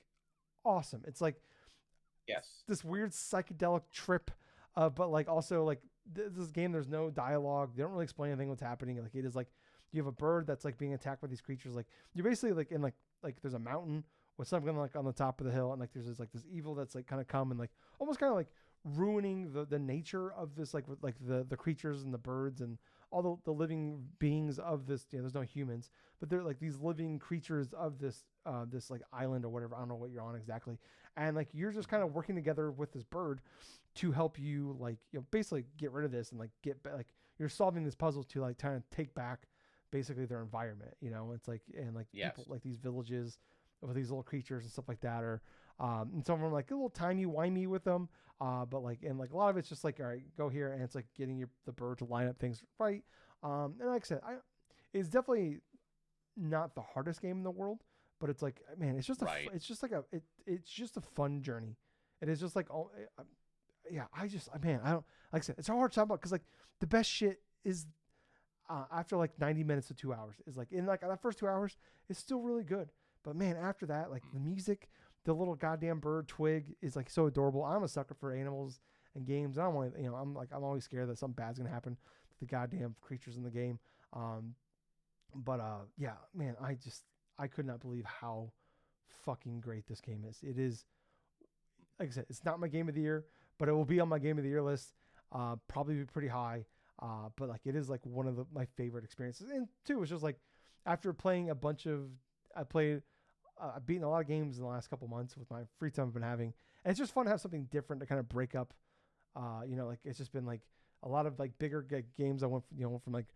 S1: awesome. It's like
S2: Yes.
S1: this weird psychedelic trip, but like also like this game, there's no dialogue. They don't really explain anything what's happening. Like it is like you have a bird that's like being attacked by these creatures. Like you're basically like in like there's a mountain with something like on the top of the hill, and like there's this evil that's like kind of come and like almost kind of like ruining the nature of this, like with like the creatures and the birds and all the living beings of this. There's no humans, but they're like these living creatures of this like island or whatever. I don't know what you're on exactly, and like you're just kind of working together with this bird to help you, like, basically get rid of this and like like you're solving this puzzle to like trying to take back basically their environment. It's like, and like
S2: Yes.
S1: people like these villages with these little creatures and stuff like that, or and some of them like a little timey wimey with them, but like and like a lot of it's just like all right, go here, and it's like getting the bird to line up things right. And like I said, it's definitely not the hardest game in the world, but it's like man, it's just it's just like it's just a fun journey. It is just like yeah, man, I don't like I said, it's hard to talk about because like the best shit is after like 90 minutes to 2 hours is like in like that first 2 hours is still really good, but man, after that, like the music, the little goddamn bird Twig is like so adorable. I'm a sucker for animals and games. I don't want to, I'm always scared that something bad's gonna happen to the goddamn creatures in the game. But yeah, man, I could not believe how fucking great this game is. It is, like I said, it's not my game of the year, but it will be on my game of the year list. Probably be pretty high. But like it is like one of my favorite experiences. And two, it's just like after playing I've beaten a lot of games in the last couple months with my free time I've been having. And it's just fun to have something different to kind of break up. Like it's just been like a lot of like bigger games. I went from like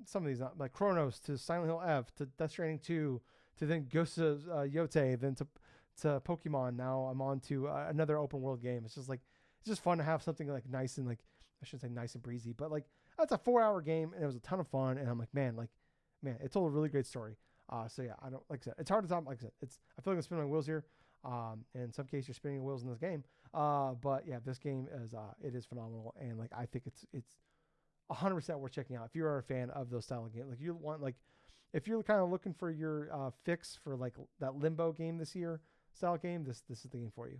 S1: some of these like Chronos to Silent Hill F to Death Stranding 2 to then Ghosts of Yote, then to Pokemon. Now I'm on to another open world game. It's just fun to have something like nice and like I shouldn't say nice and breezy, but like that's a 4-hour game and it was a ton of fun. And I'm like, man, it told a really great story. So yeah, I don't like I said, it's hard to talk. Like I said, I feel like I'm spinning my wheels here. And in some cases, you're spinning your wheels in this game. But yeah, this game it is phenomenal, and like I think it's 100% worth checking out if you are a fan of those style of games. Like you want if you're kind of looking for your fix for like that Limbo game this year style game, this is the game for you.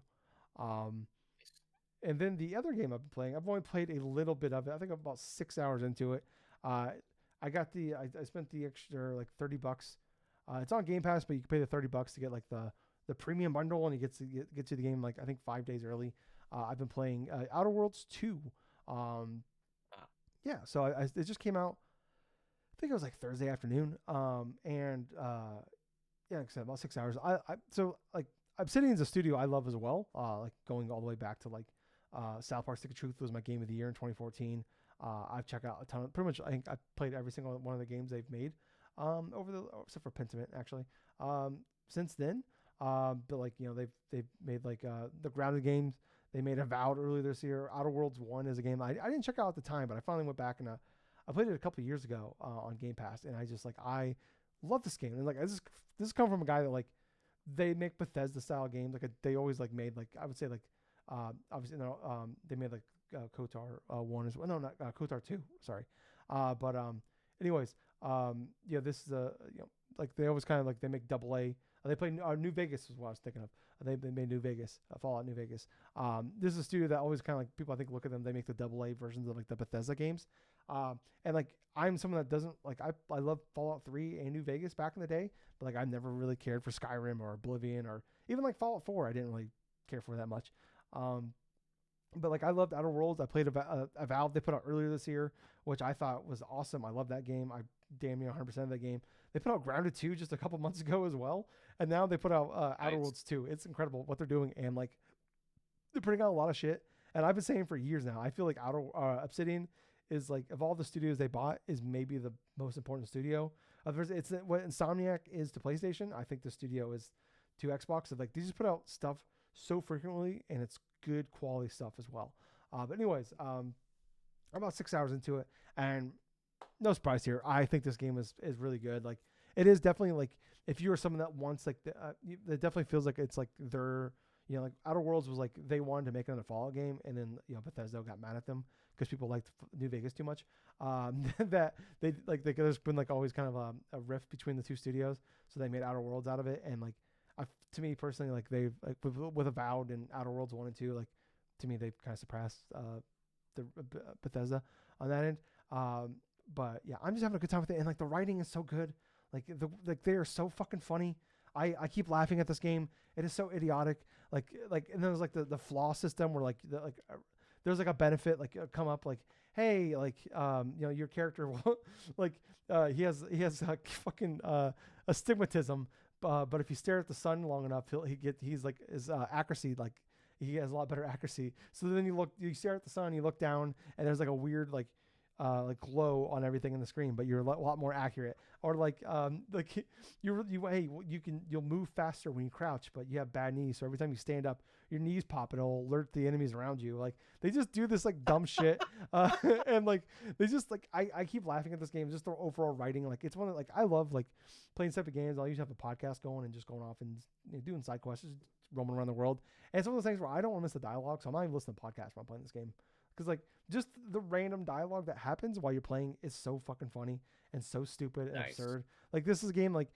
S1: And then the other game I've been playing, I've only played a little bit of it. I think I'm about 6 hours into it. I spent the extra like $30. It's on Game Pass, but you can pay the $30 to get like the premium bundle, and you get to the game like I think 5 days early. I've been playing Outer Worlds 2. Yeah, so it just came out. I think it was like Thursday afternoon. Yeah, like I said, about 6 hours. So like Obsidian's a studio I love as well. Like going all the way back to like South Park: Stick of Truth was my game of the year in 2014. I've checked out a ton of, pretty much I think I've played every single one of the games they've made. Except for Pentiment actually. Since then, but like they've made like the grounded games. They made Avowed earlier this year. Outer Worlds 1 is a game I didn't check out at the time, but I finally went back and I played it a couple of years ago on Game Pass, and I love this game. And like this come from a guy that like they make Bethesda style games. Like they always like made like I would say like obviously they made like KOTOR 1 as well. No, not KOTOR 2. Sorry. But anyways, this is like they always kind of like they make AA. They play New Vegas is what I was thinking of. They made New Vegas, Fallout New Vegas. This is a studio that always kind of like people I think look at them. They make the AA versions of like the Bethesda games. And like I'm someone that doesn't like I love Fallout 3 and New Vegas back in the day, but like I never really cared for Skyrim or Oblivion or even like Fallout 4. I didn't really care for that much. But like I loved Outer Worlds. I played Avowed they put out earlier this year, which I thought was awesome. I love that game. I damn near 100% of that game. They put out Grounded 2 just a couple months ago as well, and now they put out Outer Worlds 2. It's incredible what they're doing, and like they're putting out a lot of shit. And I've been saying for years now, I feel like Obsidian is like of all the studios they bought is maybe the most important studio. It's what Insomniac is to PlayStation. I think the studio is to Xbox. So like they just put out stuff so frequently, and it's good quality stuff as well. But anyways, I'm about 6 hours into it, and no surprise here. I think this game is really good. Like it is definitely like if you are someone that wants like it definitely feels like it's like their like Outer Worlds was like they wanted to make another Fallout game, and then Bethesda got mad at them because people liked New Vegas too much. That there's been like always kind of a rift between the two studios, so they made Outer Worlds out of it, and like to me personally, like they've like with Avowed and Outer Worlds 1 and 2, like to me they've kind of surpassed the Bethesda on that end. But yeah, I'm just having a good time with it, and like the writing is so good. Like they are so fucking funny. I keep laughing at this game. It is so idiotic. Like and there's like the flaw system where there's like a benefit like come up like hey like your character will like he has a fucking astigmatism, but if you stare at the sun long enough he's like his accuracy like he has a lot better accuracy. So then you stare at the sun, you look down, and there's like a weird like like glow on everything in the screen, but you're a lot more accurate. Or like you'll move faster when you crouch, but you have bad knees, so every time you stand up, your knees pop. It'll alert the enemies around you. Like they just do this like dumb shit, and like they just like I keep laughing at this game. Just the overall writing, like it's one that like I love like playing this type of games. I'll usually have a podcast going and just going off and doing side quests, just roaming around the world. And it's one of those things where I don't want to miss the dialogue, so I'm not even listening to podcasts when I'm playing this game. Because like just the random dialogue that happens while you're playing is so fucking funny and so stupid and absurd. Like this is a game like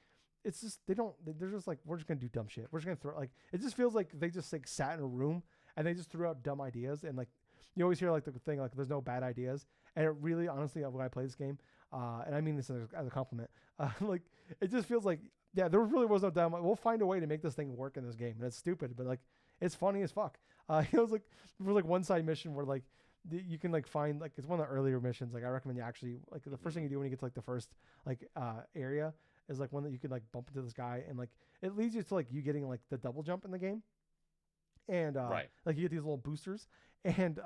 S1: it's just they're just like we're just gonna do dumb shit. We're just gonna throw like it just feels like they just like sat in a room and they just threw out dumb ideas and like you always hear like the thing like there's no bad ideas and it really honestly when I play this game and I mean this as a compliment like it just feels like yeah there really was no dumb we'll find a way to make this thing work in this game and it's stupid but like it's funny as fuck. It was like there was like one side mission where like you can like find like it's one of the earlier missions like I recommend you actually like the first thing you do when you get to like the first like area is like one that you can like bump into this guy and like it leads you to like you getting like the double jump in the game and like you get these little boosters and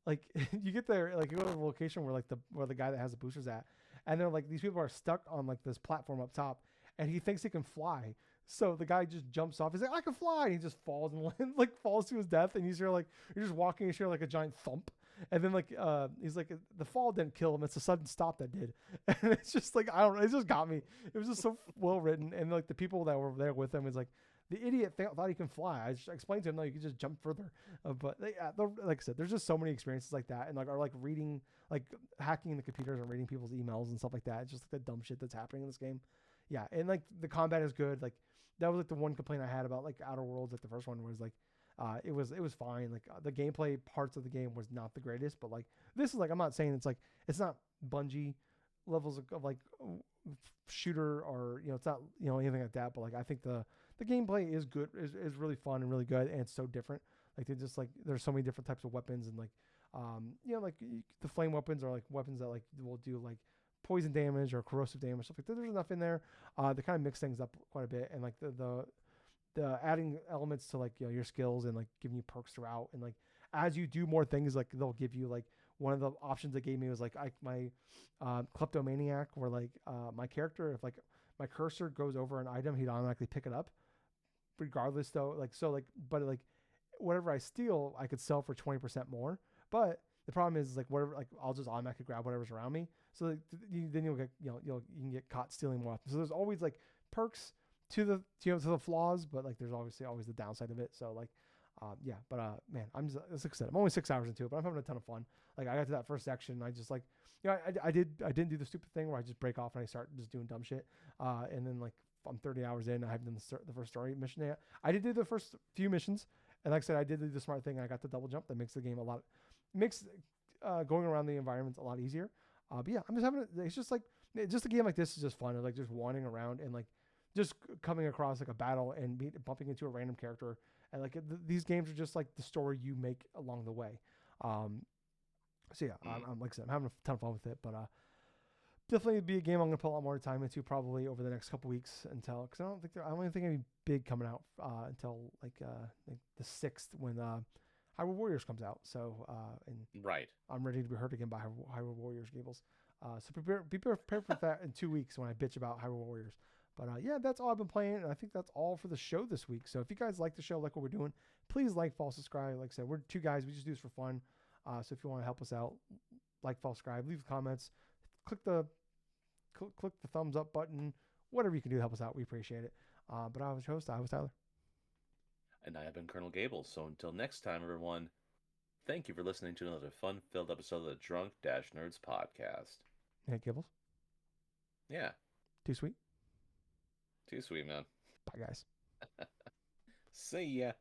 S1: like you get there like you go to the location where the guy that has the boosters at and they're like these people are stuck on like this platform up top and he thinks he can fly. So the guy just jumps off. He's like, I can fly. And he just falls and like falls to his death. And you're just walking and you hear like a giant thump. And then like he's like the fall didn't kill him. It's a sudden stop that did. And it's just like I don't know. It just got me. It was just so well written. And like the people that were there with him was like the idiot thought he can fly. I just explained to him no, you can just jump further. But like I said, there's just so many experiences like that. And like are like reading like hacking the computers and reading people's emails and stuff like that. It's just like the dumb shit that's happening in this game. Yeah, and like the combat is good. Like that was like the one complaint I had about like Outer Worlds. Like the first one was like, it was fine. Like the gameplay parts of the game was not the greatest, but like this is like I'm not saying it's not Bungie levels of like shooter or it's not anything like that. But like I think the gameplay is good, is really fun and really good, and it's so different. Like they just like there's so many different types of weapons and like like the flame weapons are like weapons that like will do like poison damage or corrosive damage stuff like that. There's enough in there. They kind of mix things up quite a bit and like the adding elements to like your skills and like giving you perks throughout and like as you do more things like they'll give you like one of the options they gave me was like my kleptomaniac where like my character if like my cursor goes over an item he'd automatically pick it up regardless though like so like but like whatever I steal I could sell for 20% more but the problem is like whatever like I'll just automatically grab whatever's around me so like, then you'll get you can get caught stealing more often so there's always like perks to the to the flaws but like there's obviously always the downside of it so like yeah but man I'm just like I said I'm only 6 hours into it but I'm having a ton of fun like I got to that first section and I just like I didn't do the stupid thing where I just break off and I start just doing dumb shit and then like I'm 30 hours in I haven't done the first story mission yet. I did do the first few missions and like I said I did do the smart thing I got the double jump that makes the game a lot makes going around the environments a lot easier but yeah I'm just having it's just like just a game like this is just fun like just wandering around and like just coming across like a battle and bumping into a random character and like these games are just like the story you make along the way so yeah I'm like I said I'm having a ton of fun with it but definitely be a game I'm gonna put a lot more time into probably over the next couple weeks until because I don't even think any big coming out until like the 6th when Hyrule Warriors comes out so and
S2: right
S1: I'm ready to be hurt again by Hyrule Warriors Gables so be prepared for that in 2 weeks when I bitch about Hyrule Warriors. But yeah, that's all I've been playing, and I think that's all for the show this week. So if you guys like the show, like what we're doing, please like, follow, subscribe. Like I said, we're two guys. We just do this for fun. So if you want to help us out, like, follow, subscribe, leave comments, click the thumbs up button, whatever you can do to help us out. We appreciate it. But I was your host. I was Tyler.
S2: And I have been Colonel Gables. So until next time, everyone, thank you for listening to another fun-filled episode of the Drunk-Nerds podcast.
S1: Hey, Gables.
S2: Yeah.
S1: Too sweet.
S2: Too sweet, man.
S1: Bye, guys.
S2: See ya.